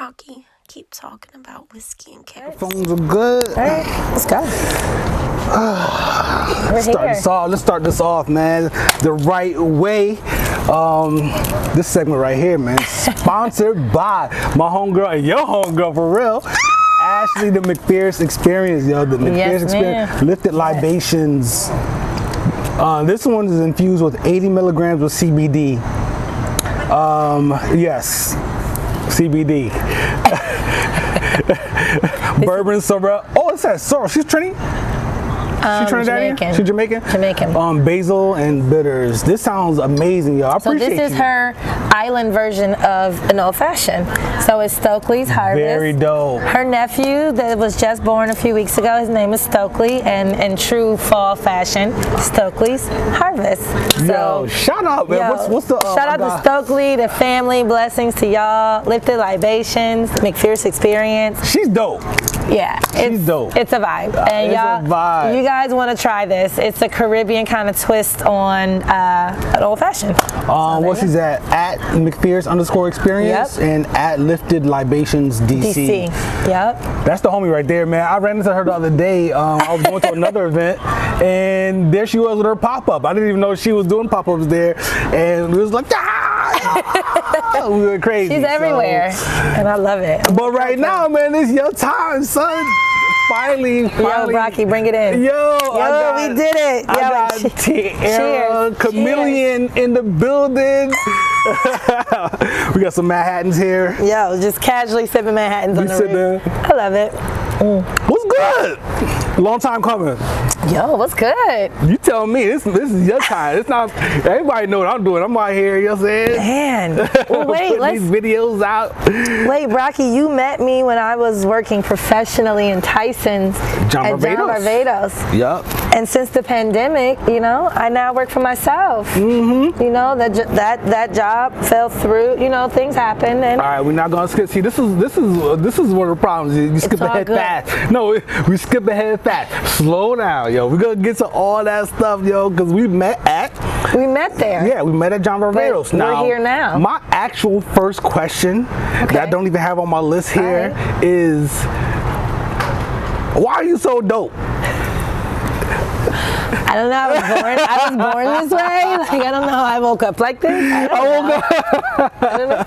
Brocky keep talking about whiskey and carrots. Phones are good. All right, let's go. Let's start this off, man, the right way. This segment right here, man, sponsored by my homegirl and your homegirl for real, Ashley, the McPherce Experience, yo. The McPherce Experience Lifted Libations. This one is infused with 80 milligrams of CBD. Yes, CBD. Bourbon, Sorrel. Oh, it says Sorrel. She's Trini? She's Trinidadian? Jamaican. She's Jamaican? Jamaican. Basil and bitters. This sounds amazing, y'all. I appreciate So this is her island version of an old fashioned. So it's Stokely's Harvest. Very dope. Her nephew that was just born a few weeks ago, his name is Stokely, and in true fall fashion, Stokely's Harvest. Yo, shout out, man. What's the shout out to Stokely, the family, blessings to y'all, Lifted Libations, McPherce Experience. She's dope. Yeah, she's dope. It's a vibe, and it's y'all, a vibe. You guys want to try this? It's a Caribbean kind of twist on an old fashioned. Where she's at McPherce_Experience and at Lifted Libations DC. Yep. That's the homie right there, man. I ran into her the other day. I was going to another event, and there she was with her pop-up. I didn't even know she was doing pop-ups there, and it was like, we were crazy. She's everywhere, and I love it. But right now, man, it's your time, son. Finally. Yo, Brocky, bring it in. Yo, we did it. I got Tiara Chameleon in the building. We got some Manhattans here. Yo, just casually sipping Manhattans on the roof. I love it. What's good? Long time coming. Yo, what's good? You tell me. This is your time. It's not. Everybody know what I'm doing. I'm out here. You know what I'm saying? Man. Well, wait. Let's these videos out. Wait, Brocky, you met me when I was working professionally in Tyson's John Barbados. Yep. And since the pandemic, you know, I now work for myself. Mm-hmm. You know, that job fell through. You know, things happen. And all right, we're not gonna skip. See, this is one of the problems. You skip ahead fast. No, we skip ahead fast. Slow down, yo. We're gonna get to all that stuff, yo, because we met there. Yeah, we met at John Barbados. But we're here now. My actual first question that I don't even have on my list here is, why are you so dope? I don't know. I was born this way. Like, I don't know how I woke up like this. I don't know.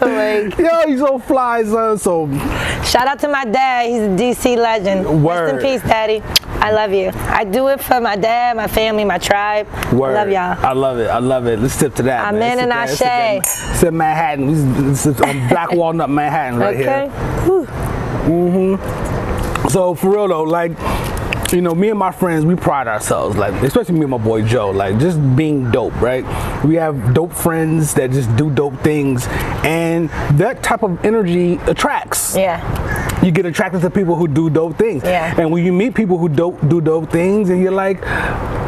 Like, yo, you so fly, son. So shout out to my dad. He's a DC legend. Word. Rest in peace, Daddy. I love you. I do it for my dad, my family, my tribe. Word. I love y'all. I love it. I love it. Let's step to that. Amen and Ashe. It's in Manhattan. This is Black Walnut, Manhattan, right here. Okay. So for real though, like, you know, me and my friends, we pride ourselves, like, especially me and my boy Joe, like, just being dope, right? We have dope friends that just do dope things, and that type of energy attracts. Yeah. You get attracted to people who do dope things. Yeah. And when you meet people who do dope things, and you're like,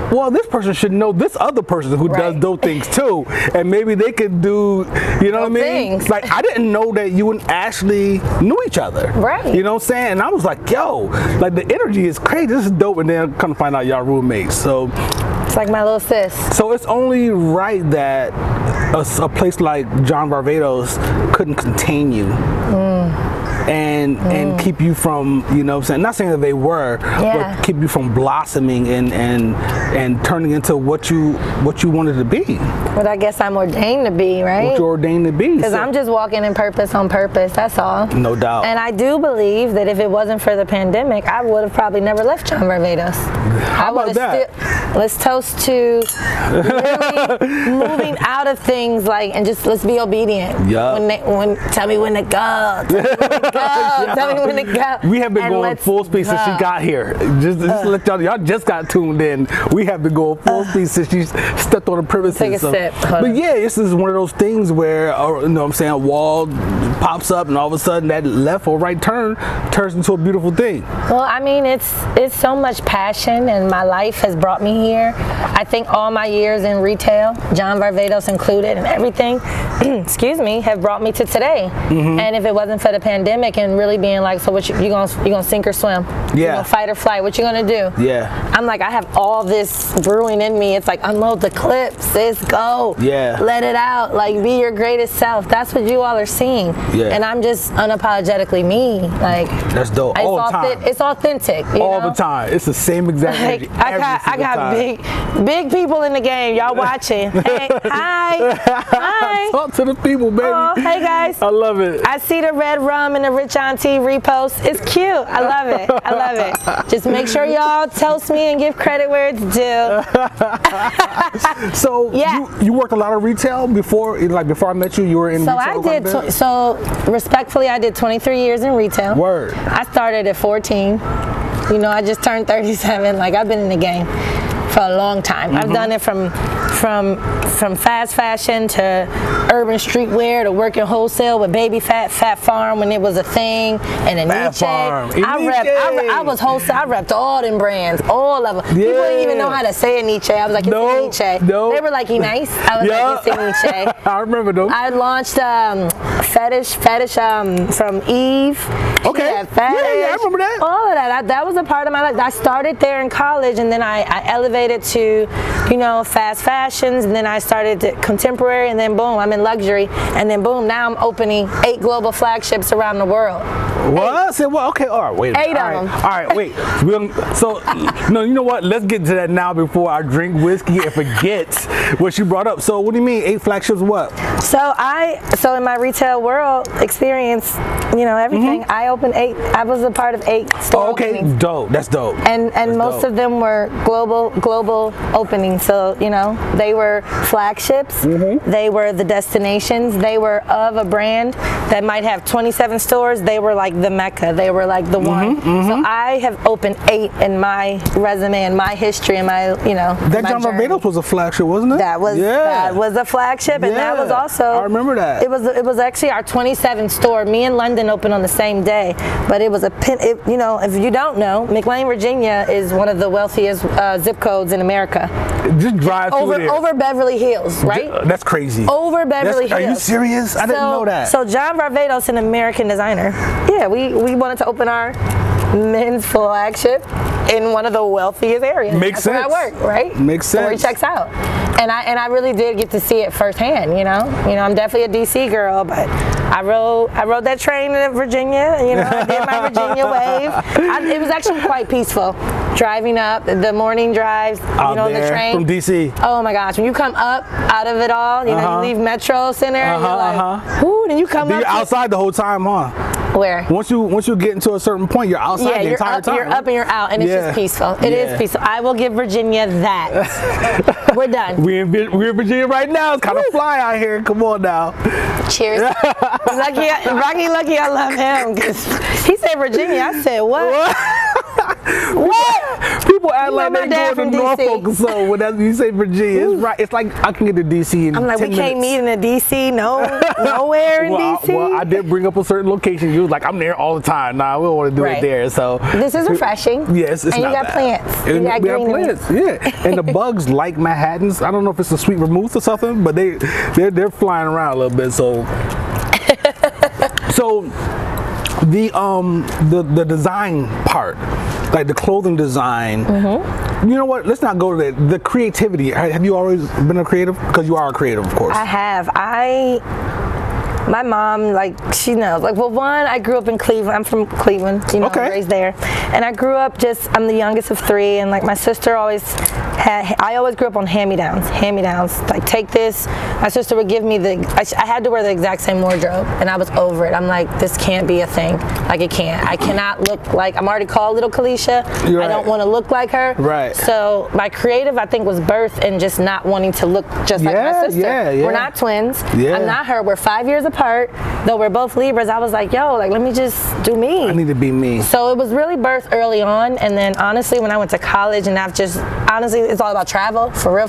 well, this person should know this other person who does dope things too, and maybe they could do, you know what I mean? Things. Like, I didn't know that you and Ashley knew each other. Right. You know what I'm saying? And I was like, yo, like, the energy is crazy. This is dope. And then come to find out y'all roommates. So it's like my little sis. So it's only right that a place like John Barbados couldn't contain you. And keep you from, you know what I'm saying, not saying that they were, but keep you from blossoming and turning into what you wanted to be. What I guess I'm ordained to be, right? What you're ordained to be. Because I'm just walking in purpose on purpose, that's all. No doubt. And I do believe that if it wasn't for the pandemic, I would have probably never left John Barbados. How about that? Let's toast to really moving out of things, like, and just let's be obedient. Yeah. Tell me when to go. Tell me when to go. We have been going full speed since she got here. Just let y'all just got tuned in. We have been going full speed since she stepped on the premises. Take a sip. But yeah, this is one of those things where, you know what I'm saying, a wall pops up and all of a sudden that left or right turn turns into a beautiful thing. Well, I mean, it's so much passion, and my life has brought me here. I think all my years in retail, John Barbados included, and everything, excuse me, have brought me to today. And if it wasn't for the pandemic, pandemic and really being like, so what you gonna sink or swim? You gonna fight or flight? What you gonna do? Yeah. I'm like, I have all this brewing in me. It's like, unload the clips, sis, go. Yeah. Let it out. Like, be your greatest self. That's what you all are seeing. Yeah. And I'm just unapologetically me. Like, that's dope. All the time. It's authentic. All the time. It's the same exact energy. I got big people in the game. Y'all watching. Hey, hi. Hi. Talk to the people, baby. Oh, hey guys. I love it. I see the red rum and the Rich Auntie repost. It's cute. I love it. I love it. Just make sure y'all toast me and give credit where it's due. So you worked a lot of retail before I met you. You were in retail. So respectfully, I did 23 years in retail. Word. I started at 14. You know, I just turned 37. Like, I've been in the game for a long time. I've done it from fast fashion to urban streetwear to working wholesale with Baby Fat Farm when it was a thing, and a Nietzsche. I was wholesale. I repped all them brands, all of them. Yeah. People didn't even know how to say a Nietzsche. I was like, it's a Nietzsche. No. They were like, he nice. I was like, it's a Nietzsche. I remember those. I launched Fetish from Eve. Okay. Yeah, I remember that. All of that. That was a part of my life. I started there in college, and then I elevated to, you know, fast fashions, and then I started to contemporary, and then boom, I'm in luxury, and then boom, now I'm opening 8 global flagships around the world. What? Say what? Okay, all right, wait a minute. 8 of them. All right, wait. So, no, you know what? Let's get to that now before I drink whiskey and forget what you brought up. So, what do you mean 8 flagships? What? So in my retail world experience, you know, everything, I opened 8. I was a part of 8 store openings. Dope. That's dope. And most of them were global openings. So, you know, they were flagships. They were the destinations. They were of a brand that might have 27 stores. They were like the Mecca. They were like the one. So I have opened 8 in my resume and my history and my, you know, that John Barbados was a flagship, wasn't it? That was a flagship, and that was also. I remember that. It was actually our 27th store. Me and London opened on the same day, but it was you know, if you don't know, McLean, Virginia is one of the wealthiest zip codes in America. Just drive through there. Over Beverly Hills, right? That's crazy. Over Beverly Hills. Are you serious? I didn't know that. So John Barbados, an American designer. Yeah, we wanted to open our men's flagship in one of the wealthiest areas. Makes sense. That's where I work, right? Makes sense. So he checks out. And I really did get to see it firsthand, you know. I'm definitely a DC girl, but I rode that train in Virginia, you know. I did my Virginia wave. It was actually quite peaceful. Driving up, the morning drives, out the train. From DC. Oh my gosh, when you come up out of it all, you know, you leave Metro Center, and you're like, ooh, then you come up. You're outside the whole time, huh? Where? Once you get into a certain point, you're outside the entire time. You're up and you're out, and it's just peaceful. It is peaceful. I will give Virginia that. We're done. We're in Virginia right now. It's kind of fly out here. Come on now. Cheers. Lucky I love him, because he said Virginia. I said what? What? People act like they go to Norfolk, so when you say Virginia, it's right. It's like I can get to DC in 10 minutes. I'm like, we can't meet in a DC, nowhere in DC. Well, I did bring up a certain location. You was like, I'm there all the time. Nah, we don't want to do it there. So this is refreshing. Yes, it's and not you got bad. plants. And you got we have plants, yeah. And the bugs like Manhattans. I don't know if it's a sweet vermouth or something, but they're flying around a little bit. So the design part, like the clothing design. You know what? Let's not go to that. The creativity. Have you always been a creative? Because you are a creative, of course. I have. My mom, like, she knows. Like, well, one, I grew up in Cleveland. I'm from Cleveland, you know, raised there. And I grew up I'm the youngest of 3, and like my sister I always grew up on hand-me-downs. Like, take this. My sister would give me I had to wear the exact same wardrobe, and I was over it. I'm like, this can't be a thing. Like, it can't. I cannot look like, I'm already called Little Kalisha. Right. I don't want to look like her. Right. So my creative, I think, was birthed in just not wanting to look just like my sister. Yeah. We're not twins. Yeah. I'm not her. We're 5 years apart. Though we're both Libras, I was like, yo, like, let me just do me. I need to be me. So it was really birthed early on, and then honestly, when I went to college, and it's all about travel, for real.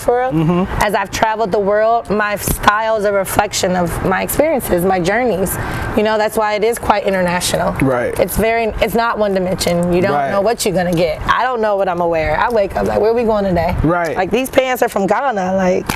As I've traveled the world, my style is a reflection of my experiences, my journeys. You know, that's why it is quite international. Right. It's not one dimension. You don't know what you're gonna get. I don't know what I'm gonna wear. I wake up like, where are we going today? Right. Like, these pants are from Ghana. Like,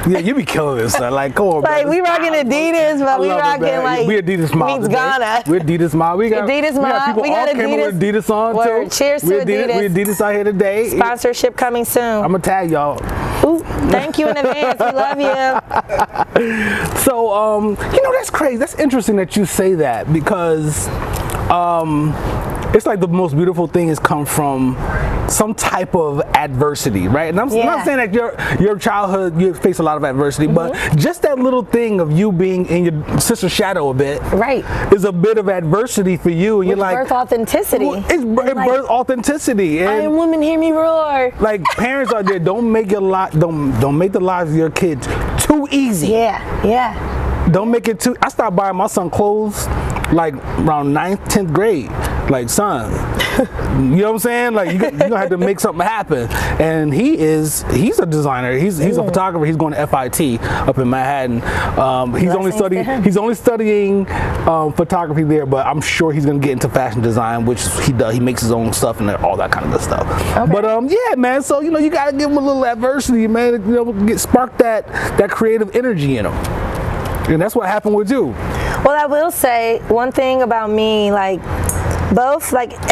Yeah, you be killing this stuff. Like, come on, Like, bro. we rocking Adidas, but we rocking like we Adidas mob. meets Ghana. We Adidas mob. We got Adidas We got mob. people We got all came with Adidas on Word. too. Cheers to Adidas. We Adidas out here today. Sponsorship coming soon. I'm gonna tag y'all. Ooh, thank you in advance. We love you. So, you know, that's crazy. That's interesting that you say that because it's like the most beautiful thing has come from some type of adversity, right? And I'm not saying that your childhood, you faced a lot of adversity, but just that little thing of you being in your sister's shadow a bit, right, is a bit of adversity for you. And you're like, birth authenticity. Well, it birth authenticity. And Iron woman, hear me roar. like parents out there, don't make the lives of your kids too easy. Yeah. Don't make it too. I stopped buying my son clothes like around 9th, 10th grade. Like, son, you know what I'm saying? Like, you're gonna have to make something happen. And he's a designer. He's a photographer. He's going to FIT up in Manhattan. He's only studying photography there, but I'm sure he's gonna get into fashion design, which he does. He makes his own stuff and all that kind of good stuff. Okay. But yeah, man. So you know, you gotta give him a little adversity, man. You know, spark that creative energy in him. And that's what happened with you. Well, I will say one thing about me, like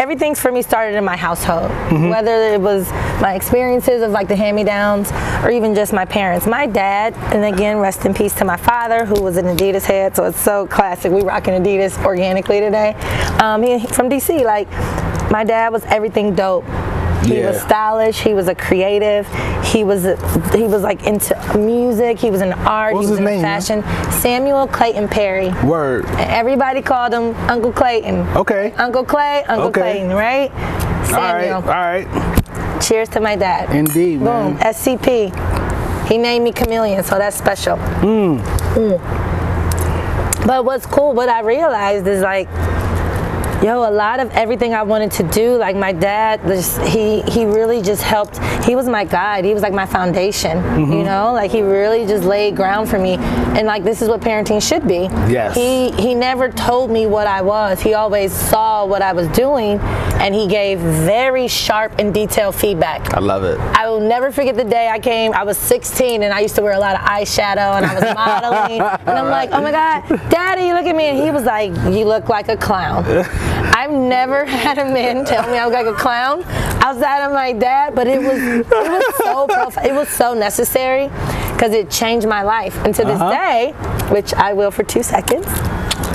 everything's for me started in my household, whether it was my experiences of like the hand-me-downs or even just my parents. My dad, and again, rest in peace to my father, who was an Adidas head, so it's so classic. We rocking Adidas organically today. He from DC. Like, my dad was everything dope. He was stylish. He was a creative. He was like into music. He was in art. What was he was his in name, fashion. Man? Samuel Clayton Perry. Word. And everybody called him Uncle Clayton. Okay. Uncle Clay, Uncle Clayton, right? Samuel. All right. Cheers to my dad. Indeed, Boom. man. SCP. He named me Chameleon, so that's special. But what's cool, what I realized is like, a lot of everything I wanted to do, like my dad, he really just helped. He was my guide. He was like my foundation, you know? Like, he really just laid ground for me. And like, this is what parenting should be. Yes. He never told me what I was. He always saw what I was doing, and he gave very sharp and detailed feedback. I love it. I will never forget the day I came. I was 16, and I used to wear a lot of eyeshadow, and I was modeling. And I'm like, oh my God, Daddy, look at me. And he was like, you look like a clown. I've never had a man tell me I look like a clown outside of my dad, but it was so profound. It was so necessary because it changed my life. And to this day, which I will for 2 seconds,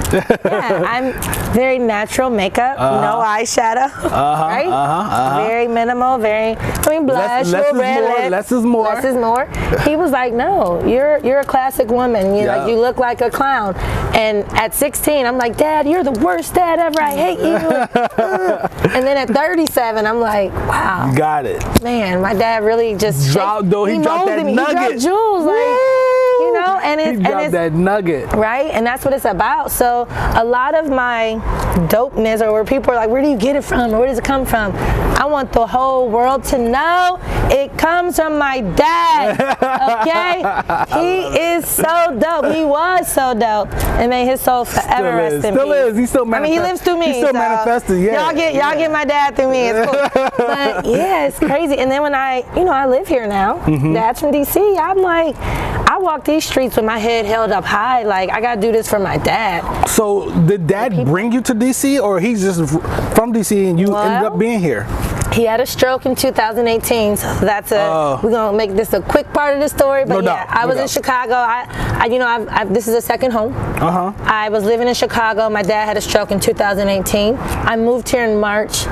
I'm very natural makeup, no eyeshadow, right? Very minimal, blush, less is more. Less is more. He was like, no, you're a classic woman. You look like a clown. And at 16, I'm like, Dad, you're the worst dad ever. I hate you. And then at 37, I'm like, wow. You got it. Man, my dad really just he dropped that nugget. He dropped jewels, like, you know, and it's that nugget. Right? And that's what it's about. So a lot of my dopeness, or where people are like, where do you get it from? Or where does it come from? I want the whole world to know it comes from my dad. Okay? He is so dope. He was so dope. And may his soul forever rest in peace. Still is. He's still manifesting. I mean, he lives through me. He's still manifesting, Y'all get my dad through me. It's cool. But yeah, it's crazy. And then when I live here now, Dad's from DC, I'm like, I walk these streets with my head held up high, like, I gotta do this for my dad. So did Dad bring you to DC, or he's just from DC and you ended up being here? He had a stroke in 2018, so that's we're gonna make this a quick part of the story. But I was in Chicago. This is a second home. I was living in Chicago. My dad had a stroke in 2018. I moved here in March.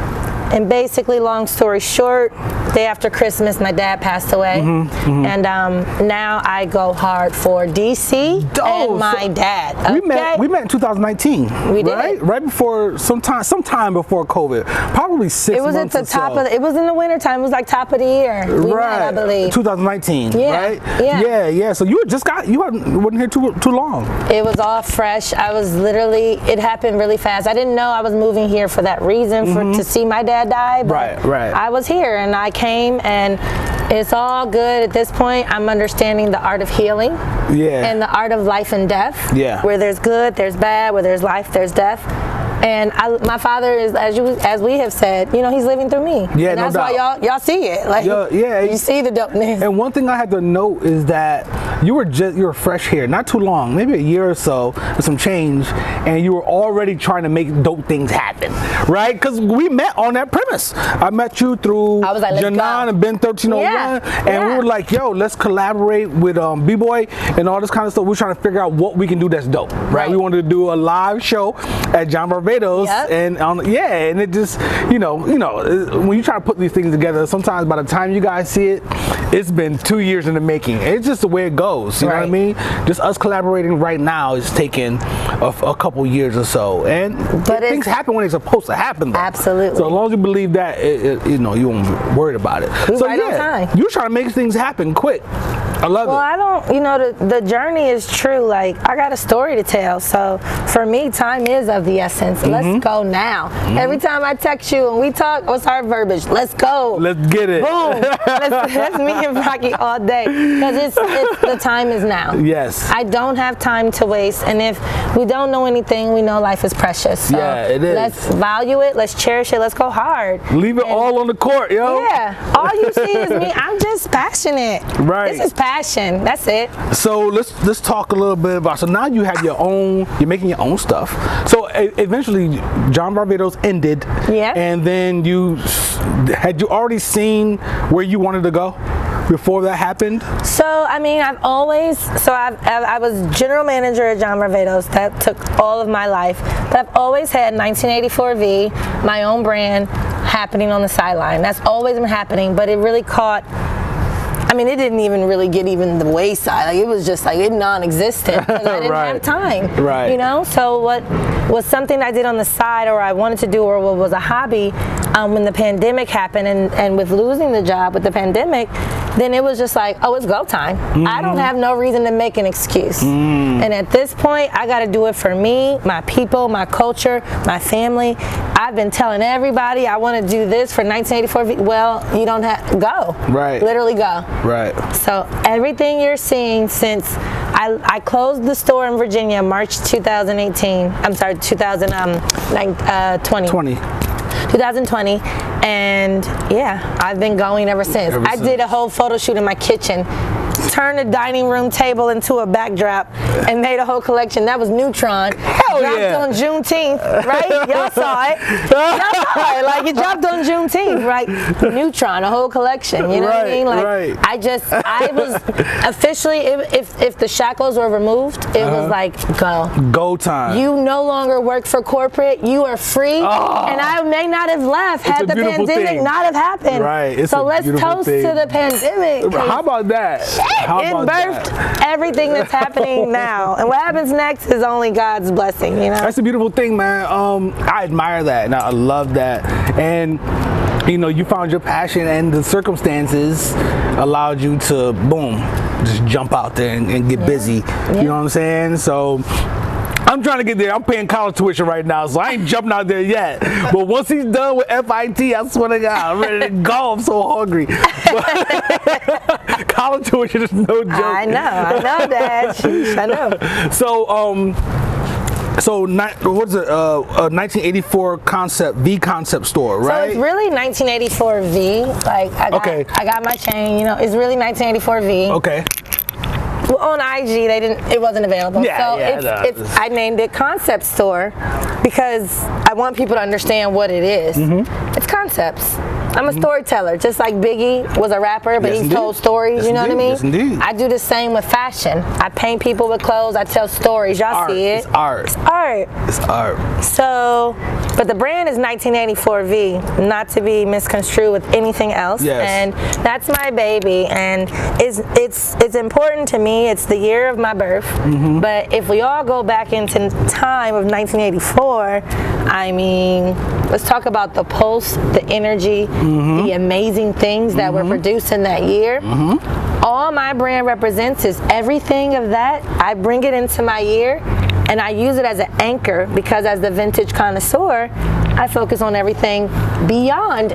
And basically, long story short, day after Christmas, my dad passed away. And now I go hard for DC and my dad. Okay? We met in 2019. We did. Right before, sometime before COVID. Probably 6 months. It was at the top of it was in the wintertime. It was like top of the year. We met, I believe. 2019, right? Yeah. So you wasn't here too long. It was all fresh. I was it happened really fast. I didn't know I was moving here for that reason, to see my dad die, but right. I was here and I came, and it's all good at this point. I'm understanding the art of healing, and the art of life and death. Where there's good, there's bad. Where there's life, there's death. And my father is, as we have said, he's living through me. Yeah, and no that's doubt. why y'all see it. Like, you see the dopeness. And one thing I had to note is that you were fresh here, not too long, maybe a year or so, with some change, and you were already trying to make dope things happen, right? Because we met on that premise. I met you through Janan and Ben 1301, and we were like, yo, let's collaborate with B-Boy and all this kind of stuff. We're trying to figure out what we can do that's dope, right? We wanted to do a live show at John Barbados, and and it just, you know, when you try to put these things together, sometimes by the time you guys see it, it's been 2 years in the making. It's just the way it goes, you know what I mean? Just us collaborating right now is taking a couple years or so, and things happen when they're supposed to happen, though. Absolutely. So as long as you believe that, you know, you won't be worried about it. So right on time. You're trying to make things happen quick. I love it. Well, I don't, you know, the journey is true. Like, I got a story to tell. So for me, time is of the essence. Let's go now. Every time I text you and we talk, what's our verbiage? Let's go. Let's get it. Boom. That's me and Brocky all day. Because it's the time is now. Yes. I don't have time to waste. And if we don't know anything, we know life is precious. So it is. Let's value it. Let's cherish it. Let's go hard. Leave it all on the court, yo. Yeah. All you see is me. I'm just passionate. Right. This is passion. That's it. So let's talk a little bit about. So now you have your own. You're making your own stuff. So eventually, John Barbados ended. Yeah. And then had you already seen where you wanted to go before that happened? So I mean, I was general manager at John Barbados. That took all of my life. But I've always had 1984V, my own brand, happening on the sideline. That's always been happening. But it really caught. I mean, it didn't even really get even the wayside. Like, it was just like, it non-existent because I didn't have time. Right. You know? So what was something I did on the side, or I wanted to do, or what was a hobby, when the pandemic happened, and with losing the job with the pandemic, then it was just like, oh, it's go time. I don't have no reason to make an excuse. And at this point, I got to do it for me, my people, my culture, my family. I've been telling everybody I want to do this for 1984. Well, you don't have to go. Right. Literally go. Right. So everything you're seeing since I closed the store in Virginia March 2018. I'm sorry, 2020. 2020, and yeah, I've been going ever since. I did a whole photo shoot in my kitchen, turned the dining room table into a backdrop, and made a whole collection. That was Neutron. Dropped on Juneteenth, right? Y'all saw it. Y'all saw it. Like, it dropped on Juneteenth, right? Neutron, a whole collection. You know what I mean? Like, I was officially, if the shackles were removed, it was like, go. Go time. You no longer work for corporate. You are free. And I may not have left had the pandemic not have happened. Right. So let's toast to the pandemic. How about that? It birthed everything that's happening now. And what happens next is only God's blessing, you know? That's a beautiful thing, man. I admire that, and I love that. And you know, you found your passion, and the circumstances allowed you to, boom, just jump out there and get busy. You know what I'm saying? So I'm trying to get there. I'm paying college tuition right now, so I ain't jumping out there yet. But once he's done with FIT, I swear to God, I'm ready to go. I'm so hungry. But college tuition is no joke. I know, Dad. Sheesh, I know. So what's it? 1984 concept store, right? So it's really 1984V. Like, I got my chain. You know, it's really 1984V. Okay. Well, on IG, it wasn't available. I named it Concept Store because I want people to understand what it is. It's concepts. I'm a storyteller, just like Biggie was a rapper, but he told stories, you know what I mean? Yes, indeed. I do the same with fashion. I paint people with clothes, I tell stories, y'all see it. It's art. It's art. It's art. So, but the brand is 1984V, not to be misconstrued with anything else. Yes. And that's my baby, and it's important to me. It's the year of my birth. But if we all go back into time of 1984, I mean, let's talk about the pulse, the energy, the amazing things that were produced in that year. All my brand represents is everything of that. I bring it into my year, and I use it as an anchor because as the vintage connoisseur, I focus on everything beyond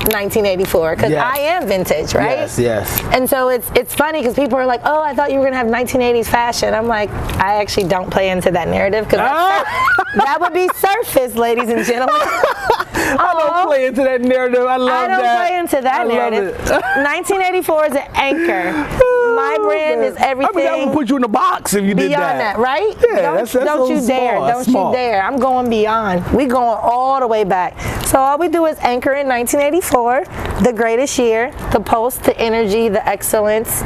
1984 because I am vintage, right? Yes, yes. And so it's funny because people are like, oh, I thought you were gonna have 1980s fashion. I'm like, I actually don't play into that narrative because that would be surface, ladies and gentlemen. I don't play into that narrative. I love that. I don't play into that narrative. 1984 is an anchor. my brand is everything. I would put you in a box if you did beyond that, right? Yeah, don't you dare. Don't you dare. I'm going beyond. We going all the way back. So all we do is anchor in 1984, the greatest year, the post, the energy, the excellence,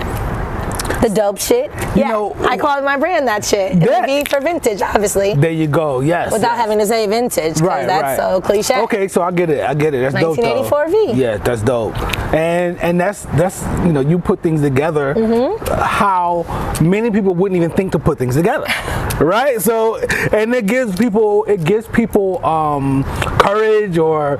the dope shit. Yeah, I call my brand that shit. And the V for vintage, obviously. There you go. Yes. Without having to say vintage, because that's so cliche. Okay, so I get it. That's 1984 dope. 1984 V. Yeah, that's dope. And that's you put things together how many people wouldn't even think to put things together, right? So and it gives people courage, or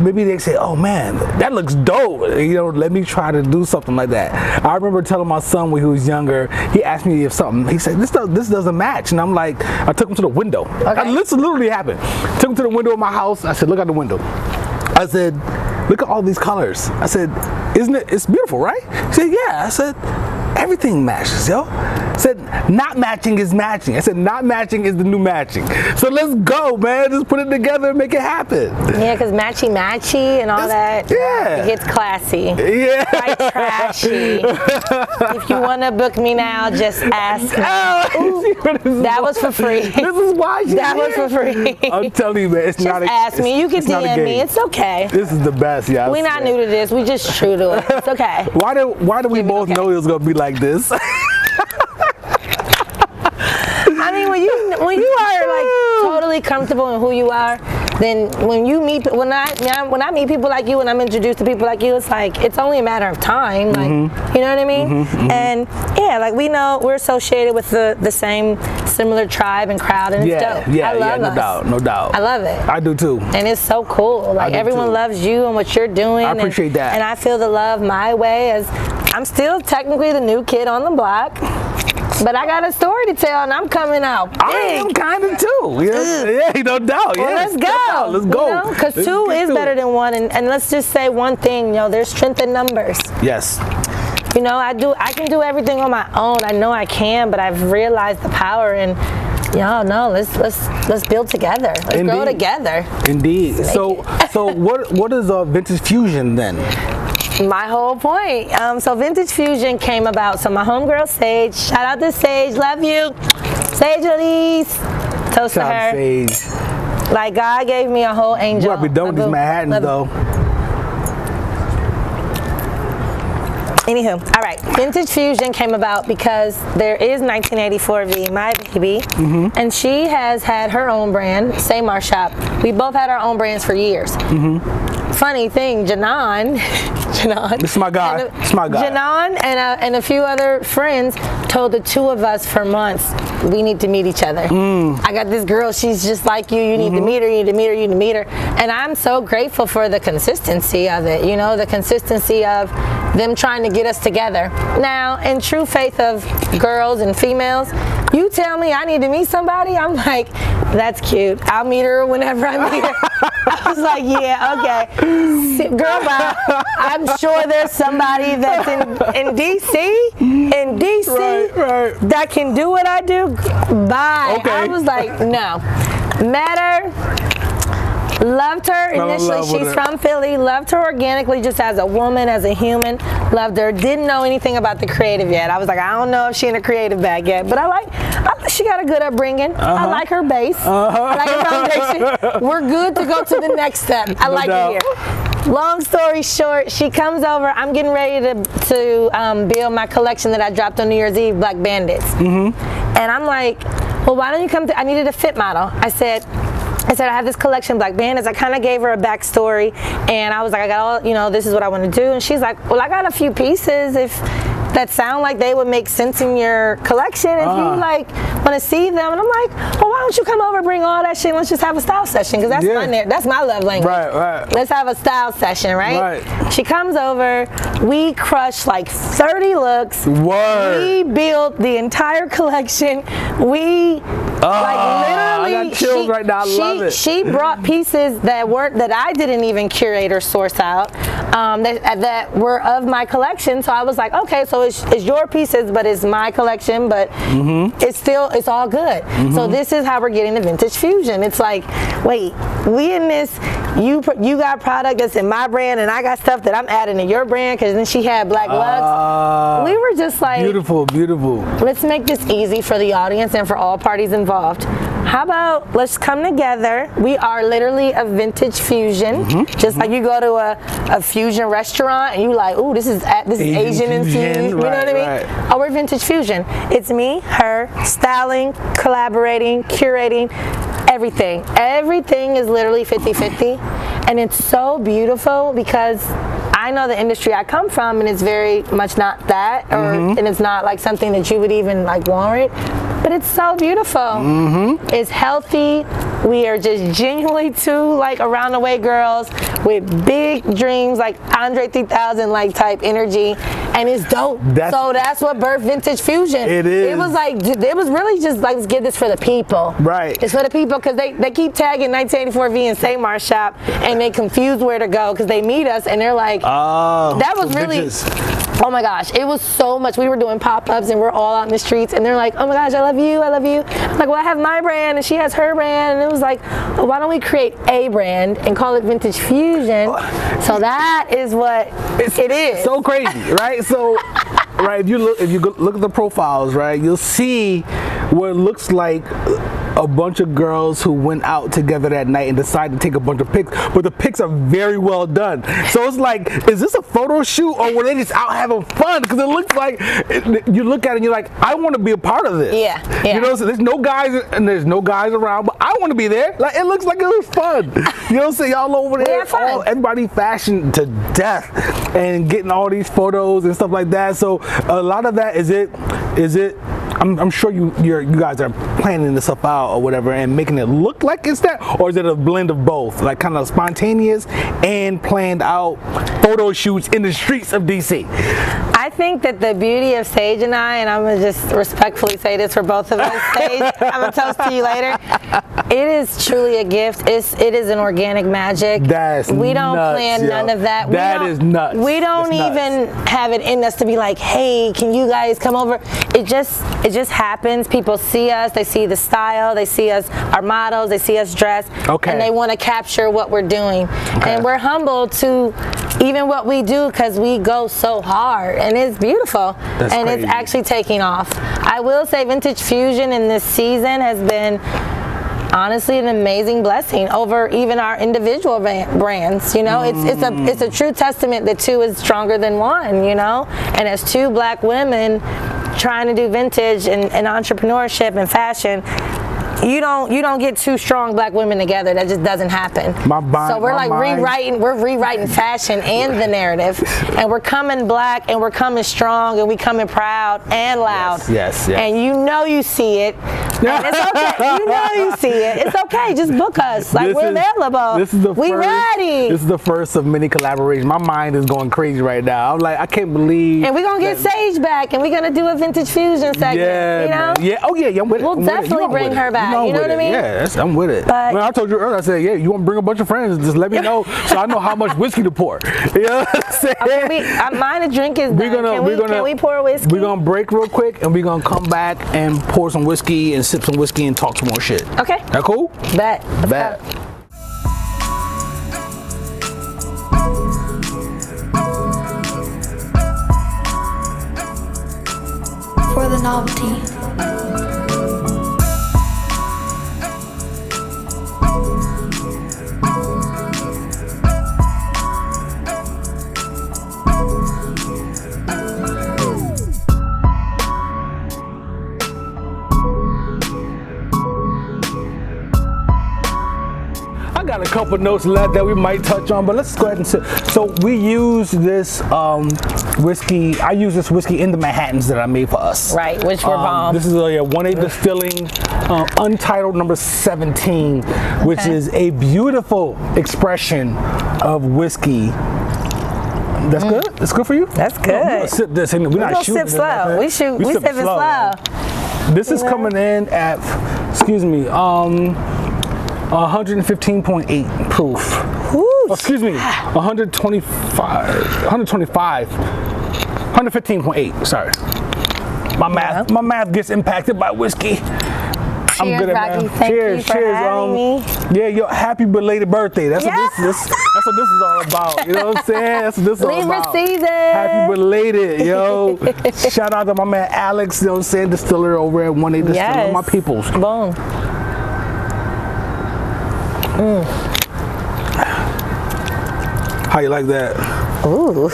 maybe they say, oh man, that looks dope. Let me try to do something like that. I remember telling my son when he was younger, he asked me if something, he said, this doesn't match. And I'm like, I took him to the window. Okay. This literally happened. Took him to the window of my house. I said, look out the window. I said, look at all these colors. I said, it's beautiful, right? He said, yeah. I said, everything matches, yo. I said, not matching is matching. I said, not matching is the new matching. So let's go, man. Just put it together and make it happen. Yeah, because matchy and all that. Yeah. It gets classy. Yeah. Quite trashy. If you want to book me now, just ask me. Ooh, that was for free. This is why that was for free. I'm telling you, man. It's just not ask me. You can DM me. It's okay. This is the best, yeah. We're not new to this. We just true to it. It's okay. Why do we both know it was going to be like this? I mean, when you are like totally comfortable in who you are, then when I meet people like you and I'm introduced to people like you, it's like it's only a matter of time. Like you know what I mean? And yeah, like we know we're associated with the same similar tribe and crowd, and it's dope. I love us. No doubt. I love it. I do too. And it's so cool. Like everyone loves you and what you're doing. I appreciate that. And I feel the love my way, as I'm still technically the new kid on the block. But I got a story to tell, and I'm coming out big. I am kind of too. Yeah, no doubt. Well, let's go. Let's go. Because two is better than one, and let's just say one thing. There's strength in numbers. Yes. I can do everything on my own. I know I can, but I've realized the power in. Let's build together. Let's grow together. Indeed. So what is a vintage fusion then? My whole point. So Vintage Fusion came about. So my homegirl Sage, shout out to Sage, love you. Sage Elise, toast to her. Sage. Like God gave me a whole angel. You gotta be done with these Manhattans though. Anywho, all right. Vintage Fusion came about because there is 1984 V, my baby, and she has had her own brand, same our shop. We both had our own brands for years. Funny thing, Janan, this is my guy. Janan and a few other friends told the two of us for months, we need to meet each other. I got this girl, she's just like you. You need to meet her. You need to meet her. You need to meet her. And I'm so grateful for the consistency of it. The consistency of them trying to get us together. Now, in true faith of girls and females, you tell me I need to meet somebody, I'm like, that's cute. I'll meet her whenever I meet her. I was like, yeah, okay. Girl, bye. I'm sure there's somebody that's in DC, right. that can do what I do. Bye. Okay. I was like, no. Met her. Loved her initially. She's from Philly. Loved her organically, just as a woman, as a human. Loved her. Didn't know anything about the creative yet. I was like, I don't know if she in a creative bag yet, but she got a good upbringing. I like her base. I like her foundation. We're good to go to the next step. I like it here. Long story short, she comes over. I'm getting ready to build my collection that I dropped on New Year's Eve, Black Bandits. And I'm like, well, why don't you come I needed a fit model. I said, I have this collection, Black Bandits. I kind of gave her a backstory, and I was like, I got all, this is what I want to do. And she's like, well, I got a few pieces that sound like they would make sense in your collection if you want to see them. And I'm like, well, why don't you come over, bring all that shit, and let's just have a style session, because that's my love language. Right. Let's have a style session, right? She comes over, we crush like 30 looks. Word. We built the entire collection. We Like literally, I got chills right now. I love it. She brought pieces that I didn't even curate or source out, that were of my collection. So I was like, okay, so it's your pieces, but it's my collection, but it's all good. So this is how we're getting the vintage fusion. It's like, wait, we in this, you got product that's in my brand, and I got stuff that I'm adding to your brand, because then she had black lugs. We were just like, beautiful. Let's make this easy for the audience and for all parties involved. How about let's come together? We are literally a vintage fusion, just like you go to a fusion restaurant and you like, ooh, this is Asian infused. You know what I mean? Right. Oh, we're vintage fusion. It's me, her, styling, collaborating, curating, everything. Everything is literally 50-50, and it's so beautiful because I know the industry I come from, and it's very much not that, and it's not like something that you would even like warrant, but it's so beautiful. It's healthy. We are just genuinely two like around the way girls with big dreams, like Andre 3000 like type energy, and it's dope. So that's what birthed Vintage Fusion. It is. It was like, it was really just like, let's get this for the people. Right. It's for the people, because they keep tagging 1984V and Seymour shop, and they confuse where to go because they meet us and they're like, that was really, oh my gosh, it was so much. We were doing pop-ups and we're all out in the streets, and they're like, oh my gosh, I love you. I'm like, well, I have my brand and she has her brand, and it was like, well, why don't we create a brand and call it Vintage Fusion? So that is what it is. So crazy, right? So, right, if you look at the profiles, right, you'll see what looks like a bunch of girls who went out together that night and decided to take a bunch of pics, but the pics are very well done. So it's like, is this a photo shoot, or were they just out having fun? Because it looks like, you look at it and you're like, I want to be a part of this. Yeah. You know, so there's no guys around, but I want to be there. Like, it looks like it was fun. You know what I'm saying? Y'all over there, everybody fashioned to death and getting all these photos and stuff like that. So a lot of that is it. I'm sure you guys are planning this stuff out or whatever and making it look like it's that, or is it a blend of both, like kind of spontaneous and planned out photo shoots in the streets of DC? I think that the beauty of Sage and I'm gonna just respectfully say this for both of us, Sage, I'm gonna toast to you later. It is truly a gift. It is an organic magic. We don't plan none of that. That is nuts. We don't even have it in us to be like, hey, can you guys come over? It just happens. People see us, they see the style, they see us, our models, they see us dressed, and they want to capture what we're doing. And we're humbled to even what we do, because we go so hard, and it's beautiful. That's crazy. It's actually taking off. I will say Vintage Fusion in this season has been honestly an amazing blessing over even our individual brands. You know, it's a true testament that two is stronger than one, you know, and as two black women trying to do vintage and entrepreneurship and fashion, you don't get two strong black women together. That just doesn't happen. So we're like rewriting fashion and the narrative, and we're coming black, and we're coming strong, and we coming proud and loud. Yes. And you see it. And it's okay. You see it. It's okay. Just book us. Like, we're available. We ready. This is the first of many collaborations. My mind is going crazy right now. I'm like, I can't believe. And we're gonna get Sage back, and we're gonna do a Vintage Fusion segment. Yeah, you know? Man. Yeah. Oh yeah. I'm with it. We'll definitely bring her back. You know what I mean? Yeah, I'm with it. But I told you earlier, I said, yeah, you want to bring a bunch of friends, just let me know so I know how much whiskey to pour. You know what I'm saying? Okay, mine, a drink is done. Can we pour whiskey? We're going to break real quick, and we're going to come back and pour some whiskey and sip some whiskey and talk some more shit. Okay. That cool? Bet. For the novelty. Got a couple notes left that we might touch on, but let's go ahead and sit. So we use this whiskey. I use this whiskey in the Manhattans that I made for us. Right, which were bomb. This is a 1A Distilling Untitled number 17, which is a beautiful expression of whiskey. That's good. That's good for you. That's good. We're gonna sip this, and we're not shooting. Sip slow. We sip it slow. This is coming in at Excuse me. 115.8 proof. Ooh, Excuse me. 115.8. Sorry. My math gets impacted by whiskey. I'm good at Rocky. math. Thank Cheers, you for having me. Yeah, yo, happy belated birthday. That's what this is all about. You know what I'm saying? That's what this is all Libra about. season. Happy belated, yo. Shout out to my man Alex, you know what I'm saying, Distiller over at 1A Distiller. Yes. My peoples. Boom. How you like that? Ooh.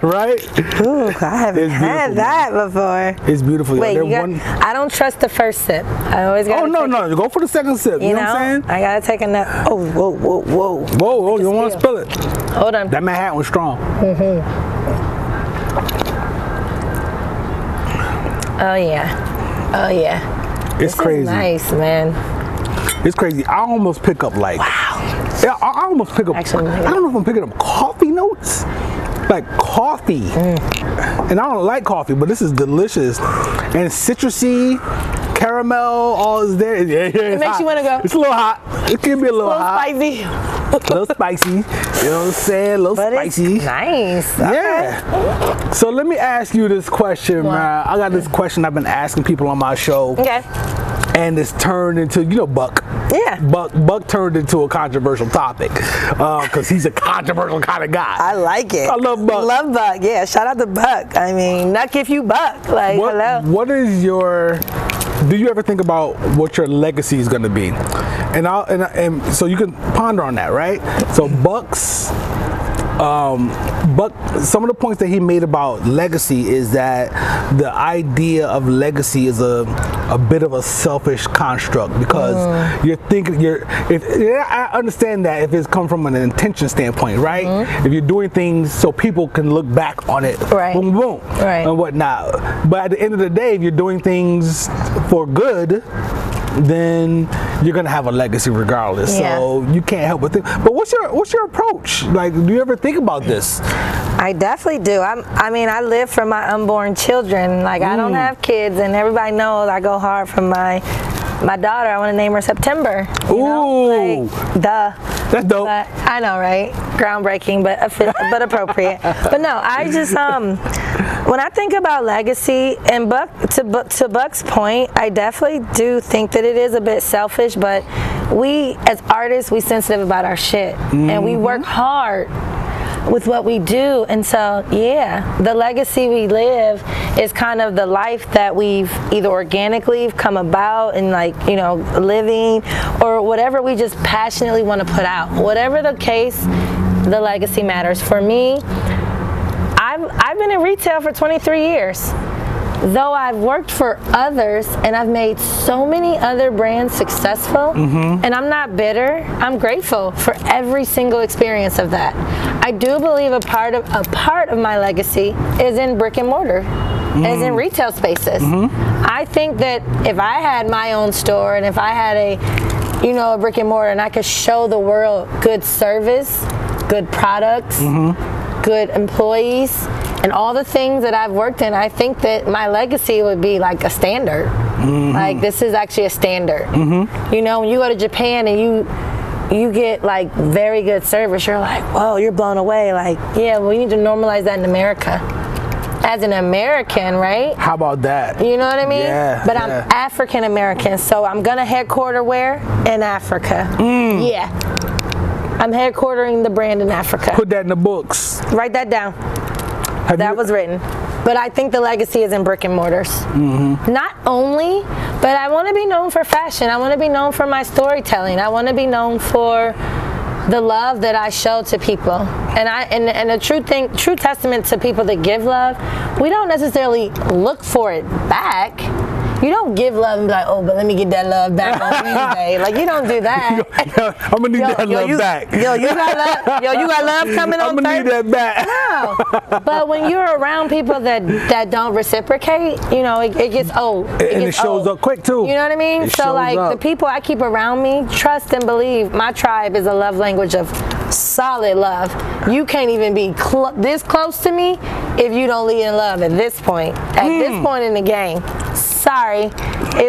Right? Ooh, I haven't had that before. It's beautiful. Wait, yo. I don't trust the first sip. I always got. Oh no, go for the second sip. You know what I'm saying? I gotta take a nap. Oh, whoa. Whoa, you don't want to spill it. Hold on. That Manhattan was strong. Oh yeah. It's crazy. Is nice, man. It's crazy. I almost pick up like. Wow. Yeah, I almost pick up. Actually, I don't know if I'm picking up coffee notes. Like coffee. And I don't like coffee, but this is delicious. And citrusy, caramel, all is there. Yeah, It makes you want to go. It's a little hot. It can be a little hot. Spicy. A little spicy. You know what I'm saying? A little But spicy. it's nice. Yeah. So let me ask you this question, man. I got this question I've been asking people on my show. Okay. And it's turned into, Buck. Yeah. Buck turned into a controversial topic because he's a controversial kind of guy. I like it. I love Buck. Love Buck. Yeah. Shout out to Buck. I mean, not if you Buck. Like, hello. What is your? Do you ever think about what your legacy is going to be? And so you can ponder on that, right? So Buck's. But some of the points that he made about legacy is that the idea of legacy is a bit of a selfish construct because you're thinking I understand that if it's come from an intention standpoint, right? If you're doing things so people can look back on it, Right. boom, boom, Right. and whatnot. But at the end of the day, if you're doing things for good, then you're gonna have a legacy regardless. Yeah. So you can't help but think. But what's your approach? Like, do you ever think about this? I definitely do. I mean, I live for my unborn children. Like, I don't have kids, and everybody knows I go hard for my daughter. I want to name her September. You know? Like, duh. That's dope. But, I know, right? Groundbreaking, but appropriate. But no, I just when I think about legacy, and to Buck's point, I definitely do think that it is a bit selfish. But we, as artists, we sensitive about our shit, and we work hard with what we do. And so, yeah, the legacy we live is kind of the life that we've either organically come about and living, or whatever we just passionately want to put out. Whatever the case, the legacy matters. For me, I've been in retail for 23 years. Though I've worked for others and I've made so many other brands successful, and I'm not bitter, I'm grateful for every single experience of that. I do believe a part of my legacy is in brick and mortar, is in retail spaces. I think that if I had my own store and if I had a brick and mortar and I could show the world good service, good products, good employees, and all the things that I've worked in, I think that my legacy would be like a standard. Like, this is actually a standard. When you go to Japan and you get like very good service, you're like, whoa, you're blown away. Like, yeah, well, you need to normalize that in America. As an American, right? How about that? You know what I mean? Yeah. But I'm African American, so I'm gonna headquarter where? In Africa. Yeah. I'm headquartering the brand in Africa. Put that in the books. Write that down. That was written. But I think the legacy is in brick and mortars. Not only, but I want to be known for fashion. I want to be known for my storytelling. I want to be known for the love that I show to people. And a true testament to people that give love, we don't necessarily look for it back. You don't give love and be like, oh, but let me get that love back on Wednesday. Like, you don't do that. I'm gonna need that love back. You got love coming on Thursday. I'm gonna need that back. No. But when you're around people that don't reciprocate, you know, it gets old. And it shows up quick too. You know what I mean? So like the people I keep around me, trust and believe, my tribe is a love language of solid love. You can't even be this close to me if you don't lead in love at this point. At this point in the game. Sorry.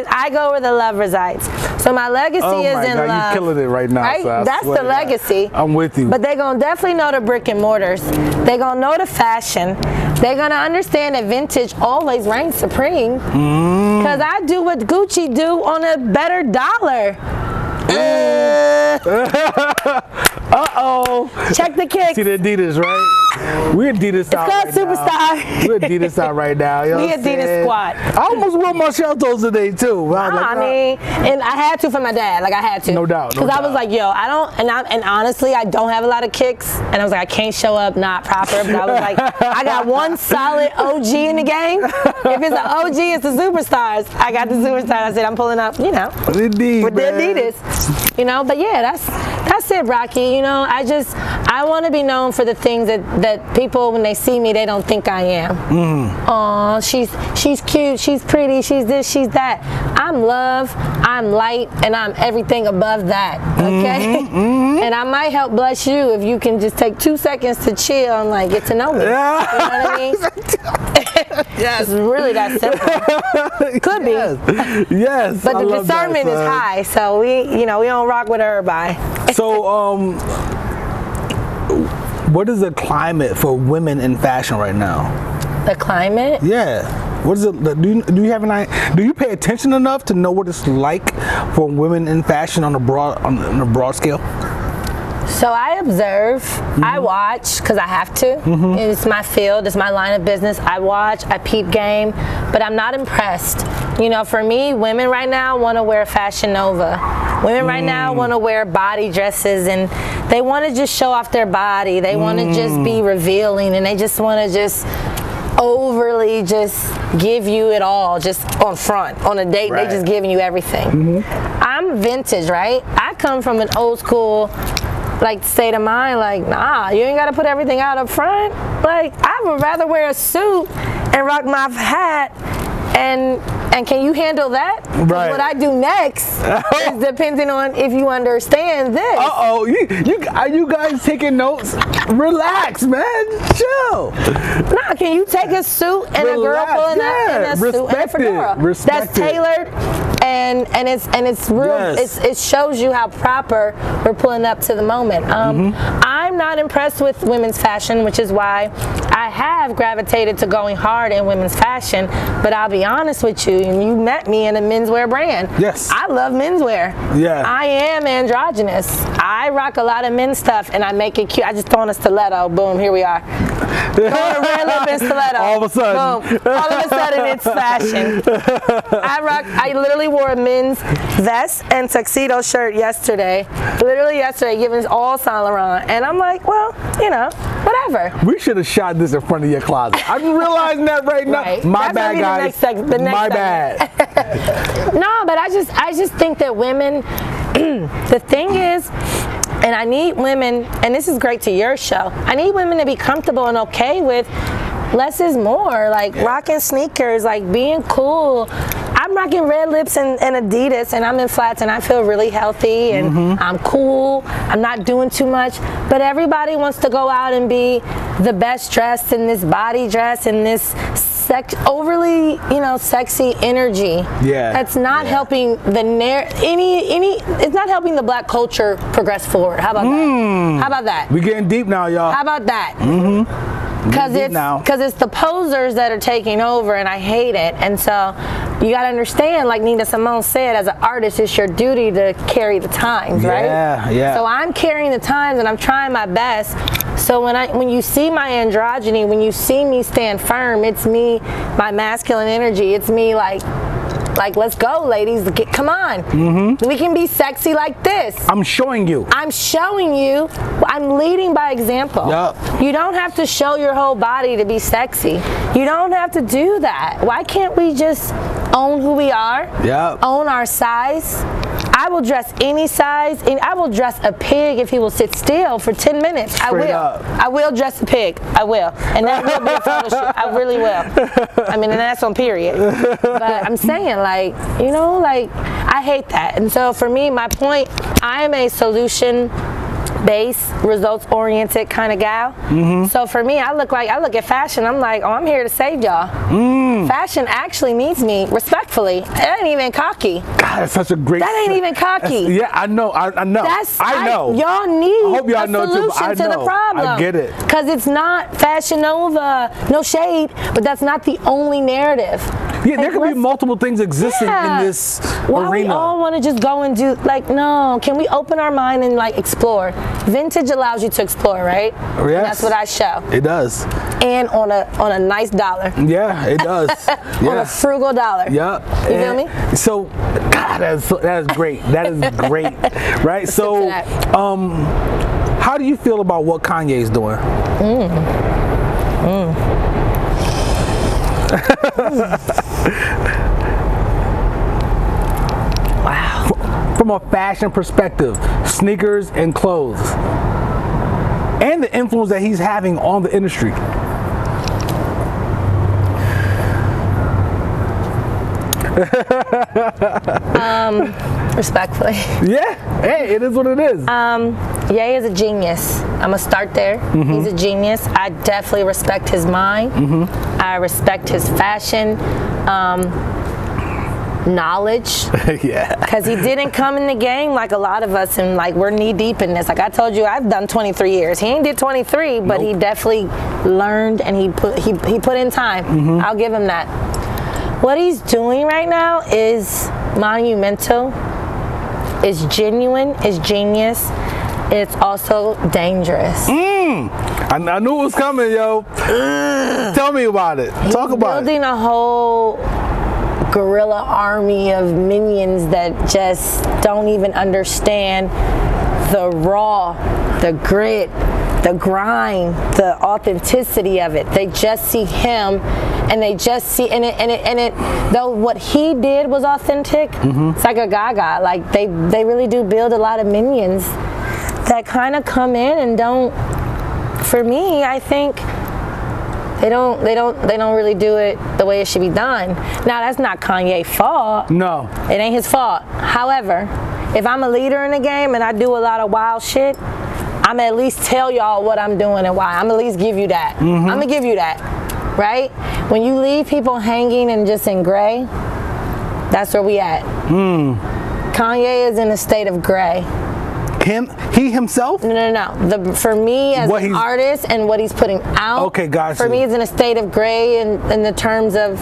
I go where the love resides. So my legacy is in love. You're killing it right now. Right? So that's the legacy. I'm with you. But they're going to definitely know the brick and mortars. They're going to know the fashion. They're going to understand that vintage always reigns supreme. Because I do what Gucci do on a better dollar. Uh-oh. Check the kicks. See the Adidas, right? We're Adidas out right Superstar. We're Adidas out right now. You know We Adidas squad. I almost wore my shelters today too. I mean, and I had to for my dad. Like I had to. No doubt. Because I was like, yo, I don't, and honestly, I don't have a lot of kicks. And I was like, I can't show up not proper. But I was like, I got one solid OG in the game. If it's an OG, it's the superstars. I got the superstars. I said, I'm pulling up, you know, Indeed, with the Adidas. You know, but yeah, that's it, Brocky. You know, I want to be known for the things that people, when they see me, they don't think I am. Aw, she's cute, she's pretty, she's this, she's that. I'm love, I'm light, and I'm everything above that, okay? And I might help bless you if you can just take 2 seconds to chill and like get to know me. You know what I mean? Yes. It's really that simple. Could be. Yes. But the discernment is high, so we don't rock with everybody. So, what is the climate for women in fashion right now? The climate? Yeah. What is it? Do you have an idea? Do you pay attention enough to know what it's like for women in fashion on a broad scale? So I observe, I watch, because I have to. It's my field, it's my line of business. I watch, I peep game, but I'm not impressed. You know, for me, women right now want to wear Fashion Nova. Women right now want to wear body dresses, and they want to just show off their body. They want to just be revealing, and they just want to just overly just give you it all, just on front. On a date, they just giving you everything. I'm vintage, right? I come from an old school like state of mind, like, nah, you ain't gotta put everything out up front. Like, I would rather wear a suit and rock my hat, and can you handle that? Right. What I do next is depending on if you understand this. Are you guys taking notes? Relax, man. Chill. Nah, can you take a suit and a girl pulling up in a suit and a fedora that's tailored and it's real? It shows you how proper we're pulling up to the moment. I'm not impressed with women's fashion, which is why I have gravitated to going hard in women's fashion. But I'll be honest with you, and you met me in a menswear brand. Yes. I love menswear. Yeah. I am androgynous. I rock a lot of men's stuff, and I make it cute. I just throw on a stiletto. Boom, here we are. Throwing a red lip and stiletto. All of a sudden. Boom. All of a sudden, it's fashion. I literally wore a men's vest and tuxedo shirt yesterday. Literally yesterday, giving all Saint Laurent. And I'm like, well, you know, whatever. We should have shot this in front of your closet. I'm realizing that right now. Right. My bad, guys. My bad. No, but I just think that women, the thing is, and I need women, and this is great to your show, I need women to be comfortable and okay with less is more, like rocking sneakers, like being cool. I'm rocking red lips and Adidas, and I'm in flats, and I feel really healthy, and I'm cool. I'm not doing too much, but everybody wants to go out and be the best dressed in this body dress and this overly, you know, sexy energy. Yeah. That's not helping the it's not helping the black culture progress forward. How about that? How about that? We getting deep now, y'all. How about that? Because it's the posers that are taking over, and I hate it. And so you got to understand, like Nina Simone said, as an artist, it's your duty to carry the times, right? Yeah. So I'm carrying the times, and I'm trying my best. So when you see my androgyny, when you see me stand firm, it's me, my masculine energy. It's me like let's go, ladies. Come on. We can be sexy like this. I'm showing you. I'm showing you. I'm leading by example. Yep. You don't have to show your whole body to be sexy. You don't have to do that. Why can't we just own who we are, Yep. own our size. I will dress any size, and I will dress a pig if he will sit still for 10 minutes. Straight I will. up. I will dress a pig. I will. And that will be a photo shoot. I really will. I mean, and that's on period. But I'm saying, like, you know, like, I hate that. And so for me, my point, I am a solution-based, results-oriented kind of gal. So for me, I look at fashion, I'm like, oh, I'm here to save y'all. Fashion actually needs me, respectfully. That ain't even cocky. God, that's such a great. That ain't even cocky. Yeah, I know. I know. I know. Y'all need I hope y'all a know too, solution but I to the know. problem. I get it. Because it's not Fashion Nova, no shade, but that's not the only narrative. Yeah, there could be multiple things existing in this Why arena. we all want to just go and do, like, no, can we open our mind and, like, explore? Vintage allows you to explore, right? Yes. And that's what I show. It does. And on a nice dollar. Yeah, it does. On a frugal dollar. Yeah. You feel me? So, God, that is great. That is great, right? So, how do you feel about what Kanye's doing? Wow. From a fashion perspective, sneakers and clothes, and the influence that he's having on the industry. Respectfully. Yeah, hey, it is what it is. Ye is a genius. I'm gonna start there. He's a genius. I definitely respect his mind. I respect his fashion knowledge. Yeah. Because he didn't come in the game like a lot of us, and like we're knee deep in this. Like I told you, I've done 23 years. He ain't did 23, but he definitely learned and he put in time. I'll give him that. What he's doing right now is monumental. It's genuine. It's genius. It's also dangerous. I knew it was coming, yo. Tell me about it. Talk about it. Building a whole guerrilla army of minions that just don't even understand the raw, the grit, the grind, the authenticity of it. They just see him, and they just see it. Though what he did was authentic, it's like a Gaga. Like they really do build a lot of minions that kind of come in and don't. For me, I think they don't really do it the way it should be done. Now that's not Kanye's fault. No. It ain't his fault. However, if I'm a leader in the game and I do a lot of wild shit, I'm at least tell y'all what I'm doing and why. I'm at least give you that. I'm gonna give you that, right? When you leave people hanging and just in gray, that's where we at. Kanye is in a state of gray. He himself? No. For me as an artist and what he's putting out. Okay, gotcha. For me, it's in a state of gray in the terms of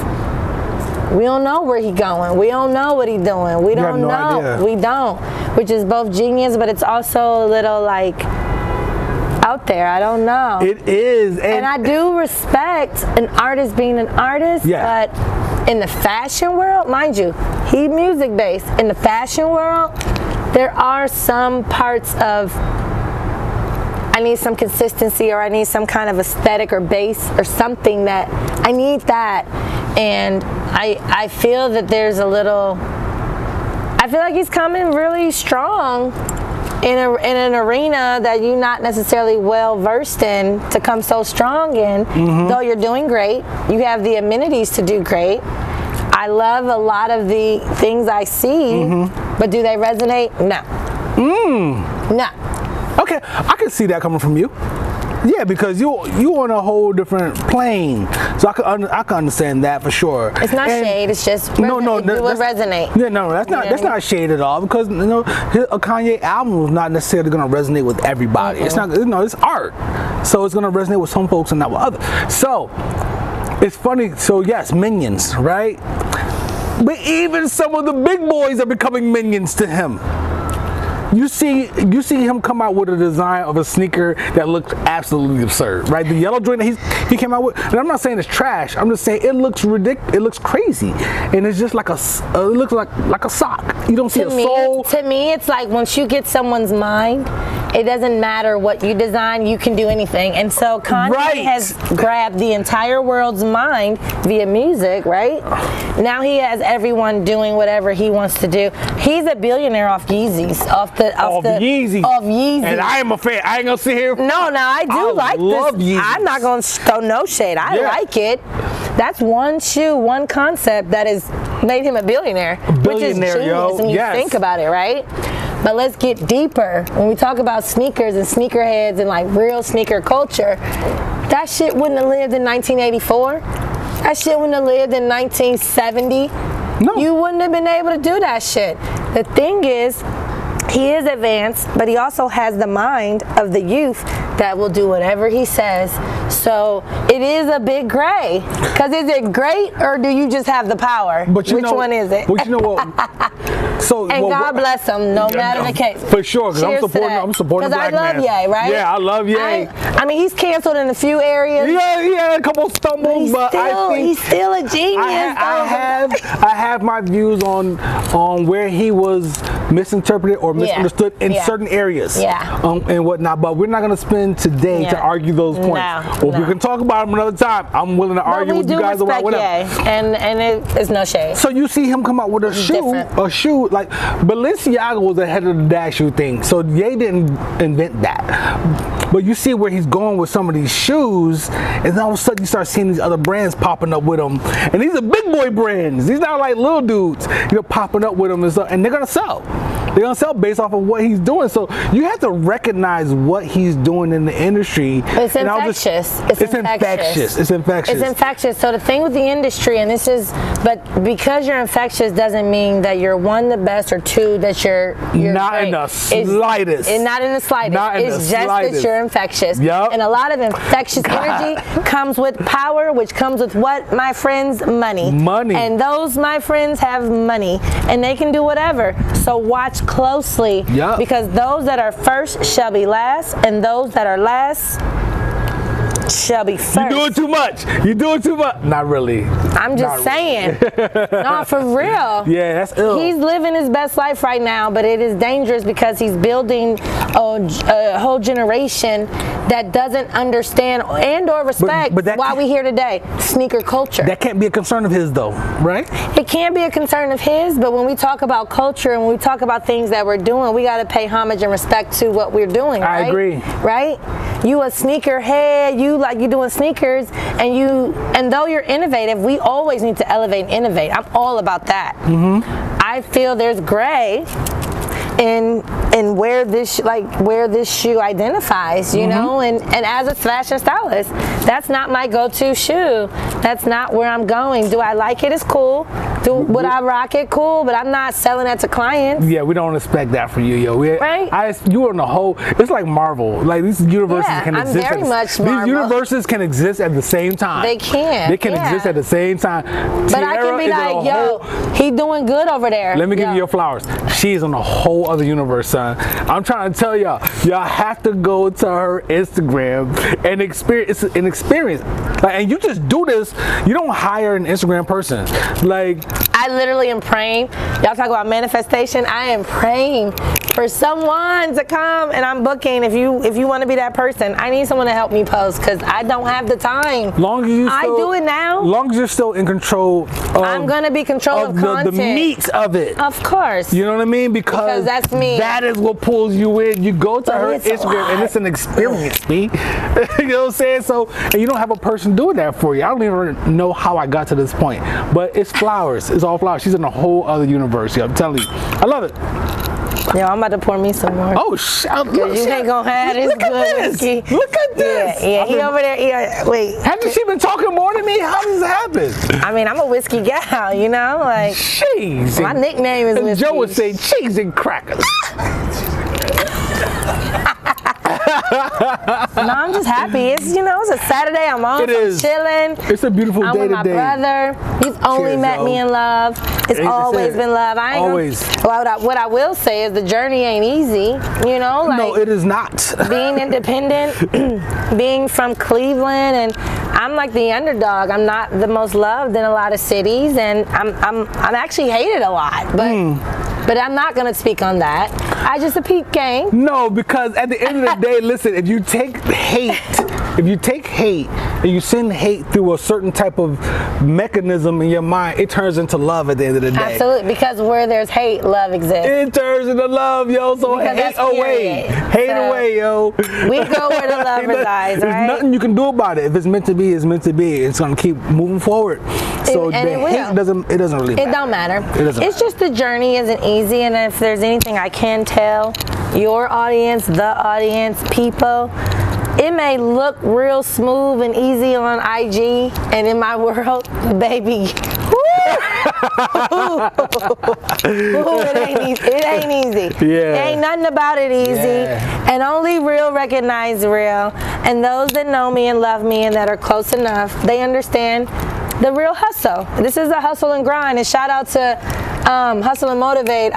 we don't know where he's going. We don't know what he's doing. We don't know. Idea. We don't. Which is both genius, but it's also a little like out there. I don't know. It is. And I do respect an artist being an artist, but in the fashion world, mind you, he's music based. In the fashion world, there are some parts of I need some consistency, or I need some kind of aesthetic or base or something that I need that. And I feel that there's a little, I feel like he's coming really strong in an arena that you're not necessarily well versed in to come so strong in. Though you're doing great, you have the amenities to do great. I love a lot of the things I see, but do they resonate? No. No. Okay, I can see that coming from you. Yeah, because you on a whole different plane, so I can understand that for sure. It's not shade. It's just it would resonate. Yeah, no, that's not shade at all, because a Kanye album is not necessarily going to resonate with everybody. It's not. It's art, so it's going to resonate with some folks and not with others. So it's funny. So yes, minions, right? But even some of the big boys are becoming minions to him. You see him come out with a design of a sneaker that looks absolutely absurd, right? The yellow joint that he came out with, and I'm not saying it's trash. I'm just saying it looks ridiculous. It looks crazy, and it's just like it looks like a sock. You don't see a sole. To me, it's like once you get someone's mind it doesn't matter what you design, you can do anything. And so Kanye has grabbed the entire world's mind via music, right? Now he has everyone doing whatever he wants to do. He's a billionaire off Yeezys, off Yeezy. And I am a fan. I ain't gonna sit here. No, I do like this. Yeezys. I'm not gonna throw no shade. I like it. That's one shoe, one concept that has made him a billionaire, which is genius when you think about it, right? But let's get deeper. When we talk about sneakers and sneakerheads and like real sneaker culture, that shit wouldn't have lived in 1984. That shit wouldn't have lived in 1970. No. You wouldn't have been able to do that shit. The thing is, he is advanced, but he also has the mind of the youth that will do whatever he says. So it is a big gray. Because is it great or do you just have the power? But Which one is it? But you know what? God bless him, no matter the case. For sure, because I'm supporting black man. Because I love Ye, right? Yeah, I love Ye. I mean, he's canceled in a few areas. Yeah, he had a couple stumbles, but I think he's still a genius. I have my views on where he was misinterpreted or misunderstood in certain areas and whatnot, but we're not going to spend today to argue those points. We can talk about them another time. I'm willing to argue with you guys about whatever. And it is no shade. So you see him come out with a shoe like Balenciaga was ahead of the dash shoe thing, so Ye didn't invent that. But you see where he's going with some of these shoes, and then all of a sudden you start seeing these other brands popping up with them, and these are big boy brands. These not like little dudes, popping up with them and stuff, and they're gonna sell. They're gonna sell based off of what he's doing. So you have to recognize what he's doing in the industry. It's infectious. It's infectious. It's infectious. It's infectious. So the thing with the industry, and this is, but because you're infectious doesn't mean that you're one the best or two that you're not great. In the slightest. Not in the slightest. It's just that you're infectious. Yep. And a lot of infectious energy comes with power, which comes with what, my friends? Money. And those, my friends, have money, and they can do whatever. So watch closely, because those that are first shall be last, and those that are last shall be first. You're doing too much. You're doing too much. Not really. I'm just saying. No, for real. Yeah, that's ill. He's living his best life right now, but it is dangerous because he's building a whole generation that doesn't understand and or respect why we here today. Sneaker culture. That can't be a concern of his though, right? It can be a concern of his, but when we talk about culture and when we talk about things that we're doing, we got to pay homage and respect to what we're doing, right? I agree. Right? You a sneaker head, you doing sneakers, and though you're innovative, we always need to elevate and innovate. I'm all about that. I feel there's gray in where this shoe identifies, you know, and as a fashion stylist, that's not my go-to shoe. That's not where I'm going. Do I like it? It's cool. Would I rock it? Cool, but I'm not selling that to clients. Yeah, we don't expect that from you, yo. Right? You are in the whole. It's like Marvel. Like these universes can exist. I'm very much Marvel. These universes can exist at the same time. They can. They can exist at the same time. But I can be like, yo, he doing good over there. Let me give you your flowers. She's on a whole other universe, son. I'm trying to tell y'all have to go to her Instagram and experience an experience. And you just do this. You don't hire an Instagram person. I literally am praying. Y'all talk about manifestation. I am praying for someone to come, and I'm booking. If you want to be that person, I need someone to help me post because I don't have the time. I do it now. Long as you're still in control. I'm gonna be control of content. The meat of it. Of course. You know what I mean? Because that's me. That is what pulls you in. You go to her Instagram, and it's an experience, me. You know what I'm saying? So, and you don't have a person doing that for you. I don't even know how I got to this point, but it's flowers. It's all flowers. She's in a whole other universe. I'm telling you, I love it. Yo, I'm about to pour me some more. Oh, shit. You ain't gonna have this good whiskey. Look at this. Yeah, he over there. Wait. Hasn't she been talking more than me? How does it happen? I mean, I'm a whiskey gal, you know? Like, cheese. My nickname is whiskey. Joe would say cheese and crackers. No, I'm just happy. It's it's a Saturday. I'm on. I'm chilling. It's a beautiful day today. I'm with my brother. He's only met me in love. It's always been love. What I will say is the journey ain't easy. No, it is not. Being independent, being from Cleveland, and I'm like the underdog. I'm not the most loved in a lot of cities, and I'm actually hated a lot. But But I'm not gonna speak on that. I just a peep game. No, because at the end of the day, listen, if you take hate and you send hate through a certain type of mechanism in your mind, it turns into love at the end of the day. Absolutely, because where there's hate, love exists. It turns into love, yo. So Because hate that's away. period. Hate So, away, yo. We go where the love resides, There's right? nothing you can do about it. If it's meant to be, it's meant to be. It's gonna keep moving forward. So And the it will. hate doesn't really It matter. don't matter. It doesn't It's just the journey isn't easy, and if there's anything I can tell your audience, the audience, people, it may look real smooth and easy on IG, and in my world, baby, it ain't easy. Yeah. Ain't nothing about it easy. Yeah. And only real recognize real. And those that know me and love me and that are close enough, they understand the real hustle. This is a hustle and grind. And shout out to Hustle and Motivate.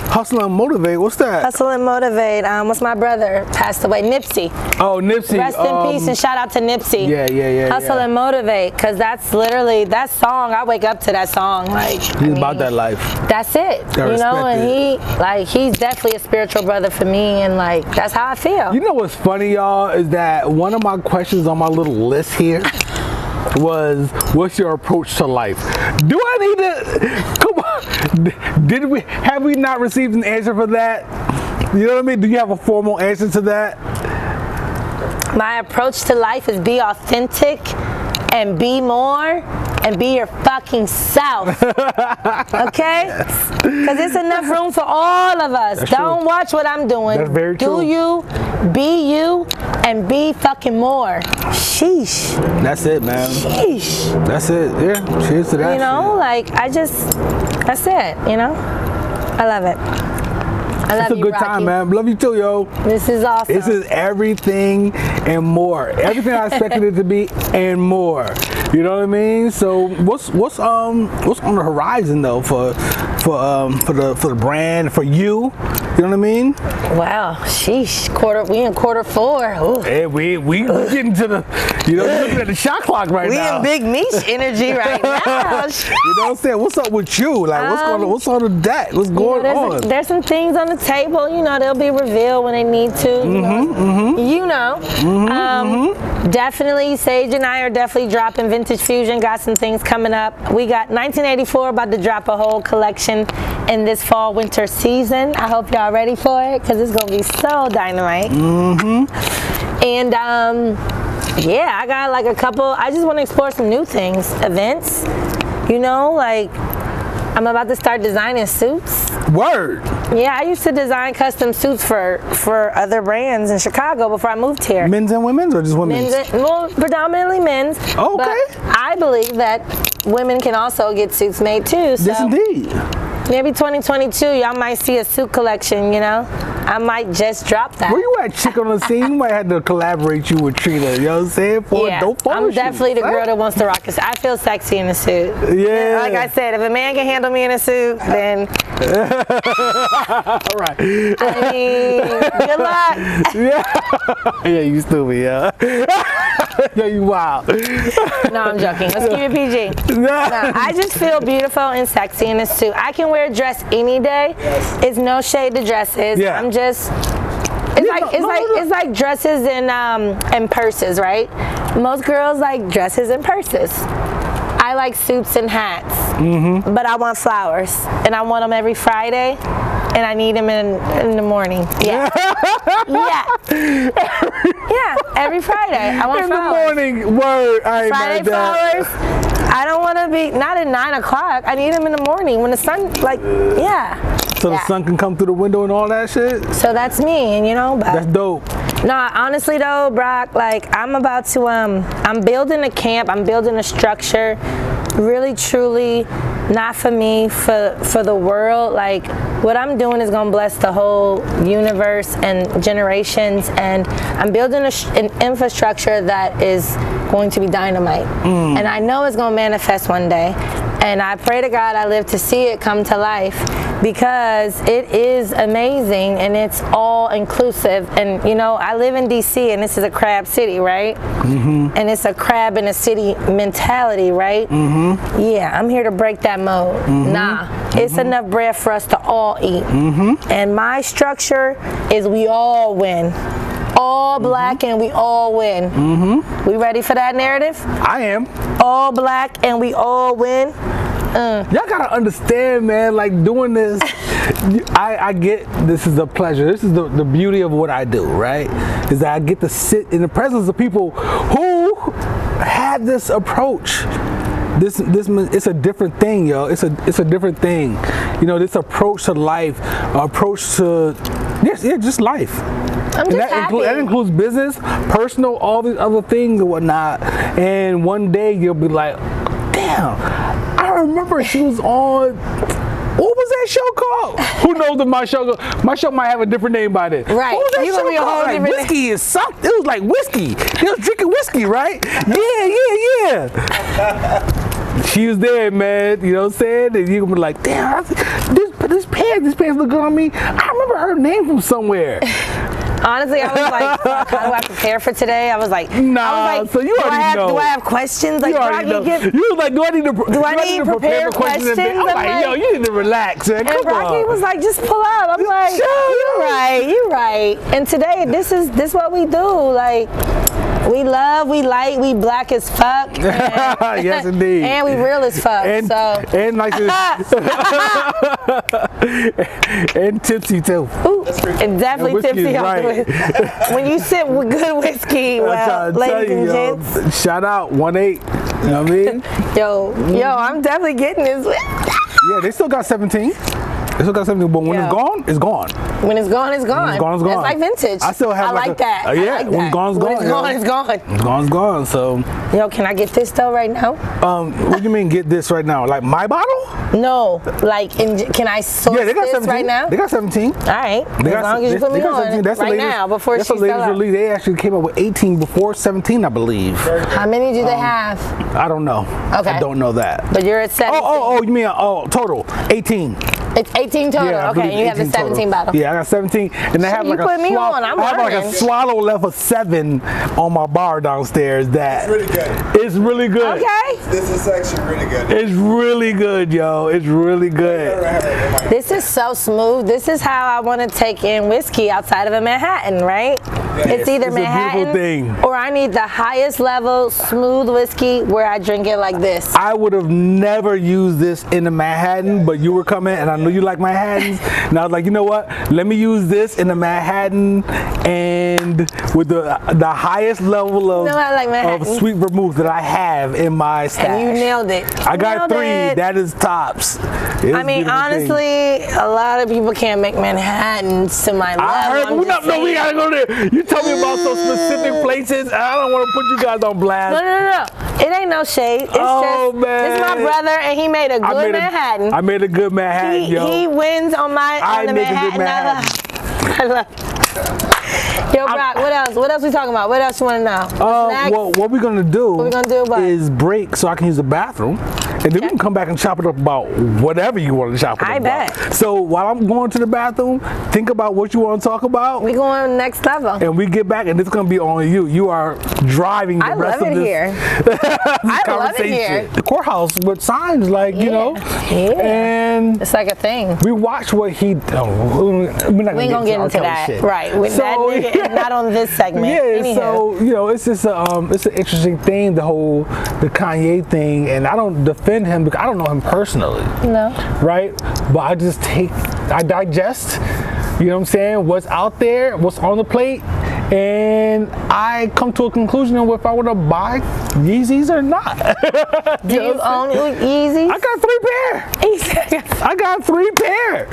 Hustle and Motivate, what's that? Hustle and Motivate. What's my brother passed away? Nipsey. Oh, Nipsey. Rest in peace and shout out to Nipsey. Yeah. Hustle and Motivate, because that's literally that song. I wake up to that song. Like He's about that life. That's it. I You know, respect and he's definitely a spiritual brother for me, and like that's how I feel. You know what's funny, y'all, is that one of my questions on my little list here was, what's your approach to life? Do I need to, come on, have we not received an answer for that? You know what I mean? Do you have a formal answer to that? My approach to life is be authentic and be more and be your fucking self. Okay? Because there's enough room for all of us. That's Don't true. watch what I'm doing. That's very Do true. you, be you, and be fucking more. Sheesh. That's it, man. Sheesh. That's it. Yeah, cheers to that. You know, like that's it, you know? I love it. I love It's a you, good Rocky. time, man. Love you too, yo. This is awesome. This is everything and more. Everything I expected it to be and more. You know what I mean? So what's on the horizon though for the brand, for you? You know what I mean? Wow, sheesh. We in quarter 4. Ooh. Hey, we getting to the, you know, we're looking at the shot clock right We now. in big Mish energy right now. You know what I'm saying? What's up with you? Like, what's on the deck? What's going on? There's some things on the table, you know, they'll be revealed when they need to. You know. Definitely, Sage and I are definitely dropping Vintage Fusion. Got some things coming up. We got 1984 about to drop a whole collection in this fall winter season. I hope y'all ready for it because it's gonna be so dynamite. And yeah, I got like a couple. I just want to explore some new things, events. You know, like I'm about to start designing suits. Word. Yeah, I used to design custom suits for other brands in Chicago before I moved here. Men's and women's or just women's? Well, predominantly men's. Okay. But I believe that women can also get suits made too. So Yes, indeed. maybe 2022, y'all might see a suit collection, you know? I might just drop that. Where you at, chick on the scene? You might have to collaborate you with Trina. You know what I'm saying? For a dope photo I'm shoot. definitely the girl that wants to rock a suit. I feel sexy in a suit. Yeah. Like I said, if a man can handle me in a suit, then All right. I mean, good luck. Yeah, you stupid, yeah. Yeah, you wild. No, I'm joking. Let's keep it PG. No, I just feel beautiful and sexy in a suit. I can wear a dress any day. It's no shade to dresses. Yeah. I'm just. It's like dresses and purses, right? Most girls like dresses and purses. I like suits and hats, but I want flowers, and I want them every Friday, and I need them in the morning. Yeah, yeah, every Friday. I want In flowers. the morning, word. I ain't Friday mad at that. flowers. I don't want to be not at 9 o'clock. I need them in the morning when the sun, yeah. So the sun can come through the window and all that shit? So that's me, and you know, but That's dope. no, honestly though, Brock, like I'm about to I'm building a camp, I'm building a structure, really truly not for me, for the world. Like what I'm doing is gonna bless the whole universe and generations, and I'm building an infrastructure that is going to be dynamite. And I know it's gonna manifest one day. And I pray to God I live to see it come to life, because it is amazing and it's all inclusive. And you know, I live in DC and this is a crab city, right? And it's a crab in a city mentality, right? Yeah, I'm here to break that mode. Nah, it's enough bread for us to all eat. And my structure is we all win. All black and we all win. We ready for that narrative? I am. All black and we all win. Y'all gotta understand, man, like doing this, I get this is a pleasure. This is the beauty of what I do, right? Is that I get to sit in the presence of people who have this approach. This it's a different thing, yo. It's a different thing. You know, this approach to life, approach to just life. I'm just happy. That includes business, personal, all these other things and whatnot. And one day you'll be like, damn, I remember she was on, what was that show called? Who knows if my show might have a different name by then. Right. What was that show called? Like whiskey is something. It was like whiskey. They was drinking whiskey, right? Yeah. She was there, man. You know what I'm saying? And you're gonna be like, damn, these pants look good on me. I remember her name from somewhere. Honestly, I was like, fuck, how do I prepare for today? I was like, so you already know. Do I have questions? Like, you already know. You was like, do I need to prepare for questions? I'm like, yo, you need to relax, man. Come on. And Brocky was like, just pull up. I'm like, you're right. And today, this is what we do. Like, we love, we like, we black as fuck. And, yes, indeed. And we real as fuck. And like this. And tipsy too. Ooh, and definitely tipsy off the whiskey. When you sip with good whiskey, well, ladies and gents. Shout out 1-8. You know what I mean? Yo, I'm definitely getting this. Yeah, they still got 17. They still got 17, but when it's gone, it's gone. When it's gone, it's gone. When it's gone, it's gone. It's like vintage. I still have like that. Yeah, when it's gone, it's gone. When it's gone, it's gone. It's gone, it's gone. So. Yo, can I get this though right now? What do you mean get this right now? Like my bottle? No, like can I source they got this 17. right now? They got 17. All right. As long as you put me on right now before she's latest release. They actually came up with 18 before 17, I believe. How many do they have? I don't know. Okay. I don't know that. But you're at 17. Oh, you mean total 18. It's 18 total. Yeah, okay, and you have the 17 bottle. Yeah, I got 17, and I have like a swallow left of 7 on my bar downstairs. That it's really good. Okay. This is actually really good. It's really good, yo. It's really good. This is so smooth. This is how I want to take in whiskey outside of a Manhattan, right? Yeah, it's either Manhattan or I need the highest level smooth whiskey where I drink it like this. I would have never used this in a Manhattan, but you were coming and I know you like Manhattans, and I was like, you know what? Let me use this in a Manhattan and with the highest level of sweet vermouth that I have in my stash. And you nailed it. I got 3. That is tops. I mean, honestly, a lot of people can't make Manhattans to my level. I heard, we gotta go there. You tell me about some specific places. I don't want to put you guys on blast. No. It ain't no shade. It's man. This is my brother, and he made a good Manhattan. I made a good Manhattan, yo. He wins on the Manhattan. I love Yo, Brock, what else? What else we talking about? What else you want to know? Well, what we're gonna do is break so I can use the bathroom, and then we can come back and chop it up about whatever you want to chop it up about. I bet. So while I'm going to the bathroom, think about what you want to talk about. We going next level. And we get back, and it's gonna be on you. You are driving the rest of this, I love it here. The courthouse with signs, like you know, and it's like a thing. We watch what he. We ain't gonna get into that, shit. right? With that nigga is not on this segment. Yeah, Anywho. So you know, it's just it's an interesting thing, the Kanye thing, and I don't defend him because I don't know him personally. No. Right, but I digest. You know what I'm saying? What's out there, what's on the plate, and I come to a conclusion of if I were to buy Yeezys or not. Do you own Yeezys? I got 3 pair. I got 3 pair.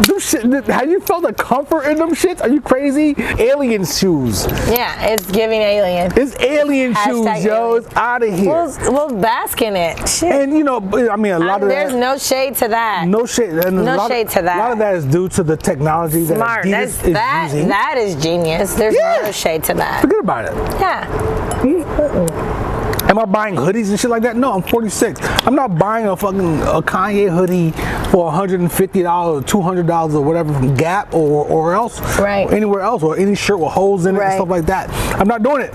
Them shit, have you felt the comfort in them shits? Are you crazy? Alien shoes. Yeah, it's giving alien. It's alien shoes, yo. It's out of here. We'll bask in it. Shit. And you know, I mean, a lot of there's no shade to that. No shade. No shade to that. A lot of that is due to the technology Smart. that Adidas is using. That is genius. There's no shade to that. Forget about it. Yeah. Am I buying hoodies and shit like that? No, I'm 46. I'm not buying a Kanye hoodie for $150, $200 or whatever from Gap or else, right, or anywhere else, or any shirt with holes in it and stuff like that. I'm not doing it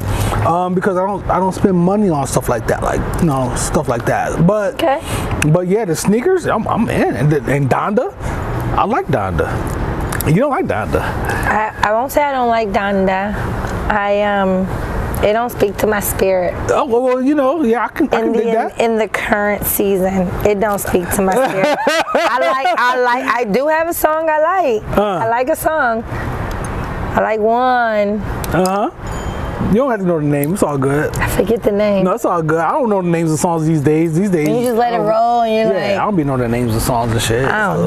because I don't spend money on stuff like that, stuff like that. But yeah, the sneakers, I'm in, and Donda, I like Donda. You don't like Donda? I won't say I don't like Donda. It don't speak to my spirit. Oh well, yeah, I can dig that. In the current season, it don't speak to my spirit. I do have a song I like. I like a song. I like one. You don't have to know the name. It's all good. I forget the name. No, it's all good. I don't know the names of songs these days. You just let it roll, and you're I don't be knowing the names of songs and shit. I don't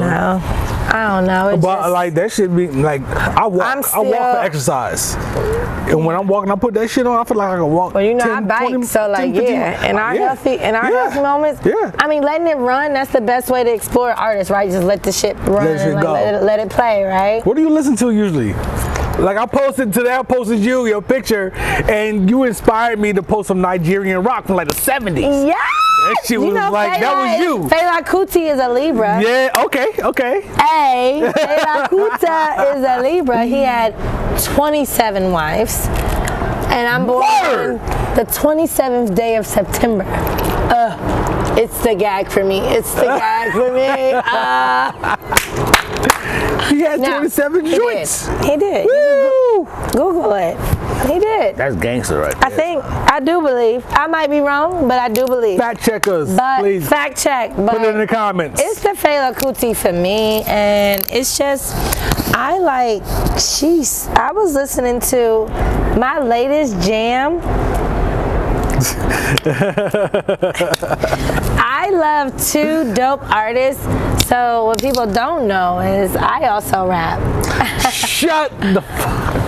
know. But like that should be like I walk for exercise. And when I'm walking, I put that shit on. I feel like I can walk. Well, I bike, 20, so like 10, 15, in our healthy moments. Yeah. I mean, letting it run. That's the best way to explore artists, right? Just let the shit run and let it play, right? What do you listen to usually? Like I posted your picture, and you inspired me to post some Nigerian rock from like the 70s. Yeah. That shit was like, that was you. Fela Kuti is a Libra. Yeah, okay. Hey, Fela Kuti is a Libra. He had 27 wives. And I'm born the 27th day of September. It's the gag for me. He had 27 joints. He did. Woo! Google it. He did. That's gangster right there. I do believe. I might be wrong, but I do believe. Fact check us, please. Fact check. But put it in the comments. It's the Fela Kuti for me, and it's just, I was listening to my latest jam. I love two dope artists. So what people don't know is I also rap. Shut the fuck.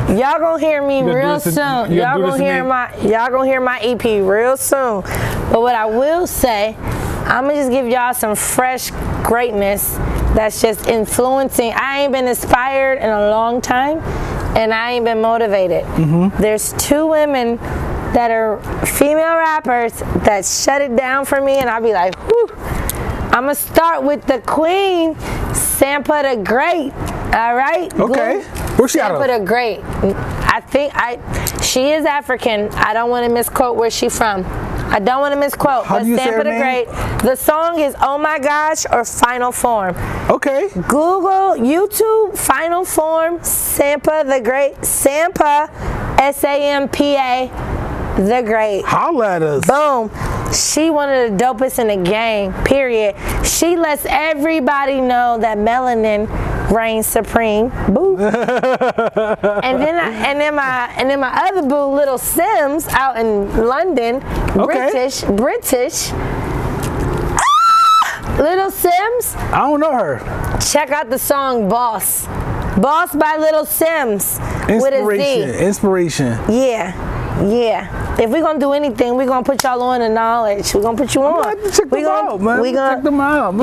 Y'all gonna hear me real soon. Y'all gonna hear my EP real soon. But what I will say, I'm gonna just give y'all some fresh greatness that's just influencing. I ain't been inspired in a long time, and I ain't been motivated. There's two women that are female rappers that shut it down for me, and I'll be like, whew. I'm gonna start with the queen, Sampa the Great. All right. Okay. Where's she out of? Sampa the Great. She is African. I don't want to misquote where she's from. I don't want to misquote. How do you say her name? Great. The song is "Oh My Gosh" or "Final Form." Okay. Google, YouTube, Final Form, Sampa the Great. Sampa, S-A-M-P-A, the Great. Holla at us. Boom. She one of the dopest in the game, period. She lets everybody know that melanin reigns supreme. Boo. and then my other boo, Little Sims, out in London, British. Little Sims. I don't know her. Check out the song Boss. Boss by Little Sims. With a Z. Inspiration. Yeah. If we're gonna do anything, we're gonna put y'all on the knowledge. We're gonna put you on. Check them out, man. Check them out.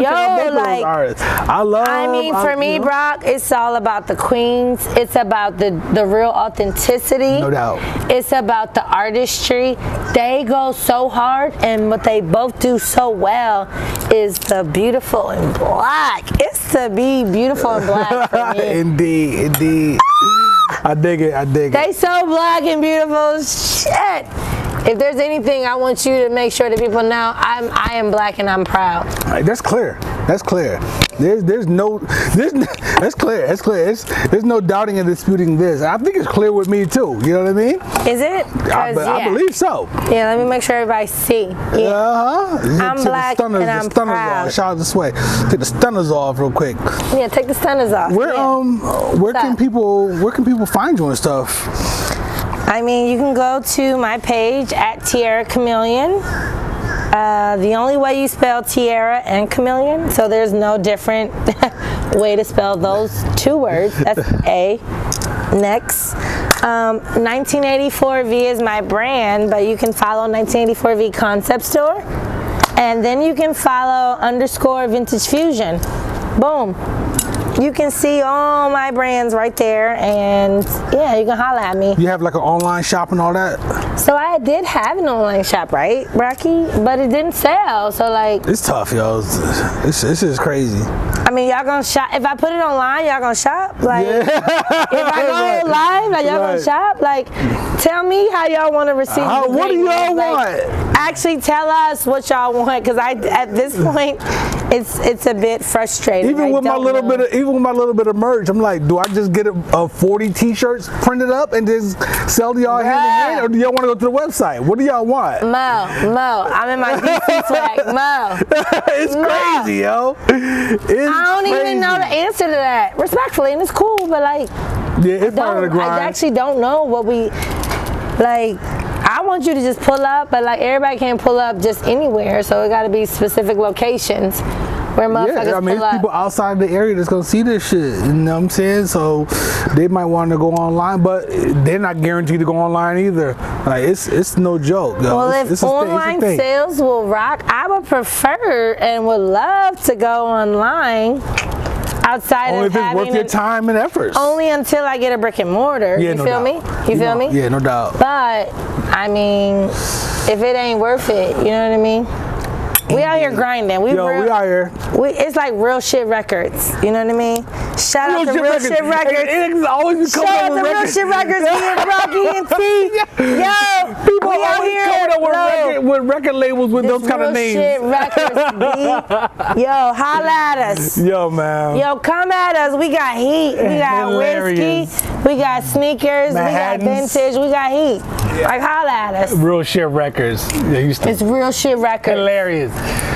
For me, Brock, it's all about the queens. It's about the real authenticity. No doubt. It's about the artistry. They go so hard, and what they both do so well is the beautiful and black. It's to be beautiful and black for me. Indeed. I dig it. They so black and beautiful. Shit. If there's anything, I want you to make sure that people know I am black and I'm proud. That's clear. That's clear. There's no doubting and disputing this. I think it's clear with me too. You know what I mean? Is it? I believe so. Yeah, let me make sure everybody see. Yeah. I'm black and I'm proud. Off. Shout out to Sway. Take the stunners off real quick. Yeah, take the stunners off. Where can people find you and stuff? I mean, you can go to my page at Tiara Chameleon. The only way you spell Tiara and Chameleon, so there's no different way to spell those two words. That's A. Next. 1984V is my brand, but you can follow 1984V Concept Store. And then you can follow _Vintage Fusion. Boom. You can see all my brands right there, and yeah, you can holler at me. You have like an online shop and all that? So I did have an online shop, right, Brocky? But it didn't sell, so like... It's tough, yo. This is crazy. I mean, y'all gonna shop? If I put it online, y'all gonna shop? Like, Yeah. if I go live, like y'all gonna shop? Like, tell me how y'all want to receive. What do y'all want? Actually, tell us what y'all want, because at this point, it's a bit frustrating. Even with my little bit of merch, I'm like, do I just get a 40 T-shirts printed up and just sell to y'all hand in hand, or do y'all want to go to the website? What do y'all want? Mo, I'm in my DC swag. Mo, it's crazy, yo. I don't even know the answer to that, respectfully, and it's cool, but like, yeah, it's part of the grind. I actually don't know what we like. I want you to just pull up, but like everybody can't pull up just anywhere, so it got to be specific locations where motherfuckers I mean, pull it's up. people outside the area that's gonna see this shit. You know what I'm saying? So they might want to go online, but they're not guaranteed to go online either. Like it's no joke. Yo. Well, it's if online sales will rock, I would prefer and would love to go online. Outside only of if it's having worth your time and efforts. Only until I get a brick and mortar. Yeah, you no feel doubt. me? You feel me? Yeah, no doubt. But I mean, if it ain't worth it, you know what I mean? We out here grinding. We out here. It's like real shit records. You know what I mean? Shout out to real shit records. It's always Shout out to real shit records. Me and Brocky and T. Yo, people we out here coming up with record labels with those kind of names. Shit records, B. Yo, holla at us. Yo, man. Yo, come at us. We got heat. We got Hilarious. whiskey. We got sneakers. Manhattans. We got vintage. We got heat. Like, holla at us. Real shit records. Yeah, it's real shit records. Hilarious.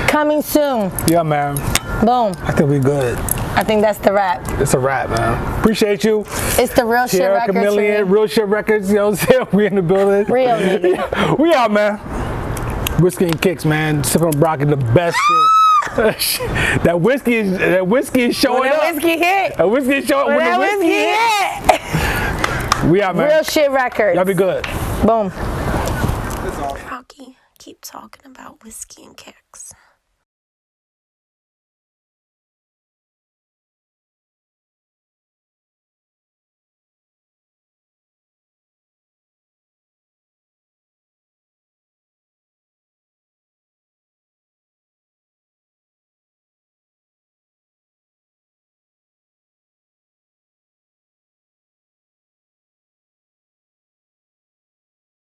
Coming soon. Yeah, man. Boom. I think we good. I think that's the wrap. It's a wrap, man. Appreciate you. It's the real shit records. Tiara Chameleon, real shit records. You know what I'm saying? We in the building. Real nigga. We out, man. Whiskey and kicks, man. Sipping on Brocky, the best shit. That whiskey is showing up. That whiskey hit. That whiskey is showing up. When that whiskey hit. We out, man. Real shit records. Y'all be good. Boom. Brocky, keep talking about whiskey and kicks.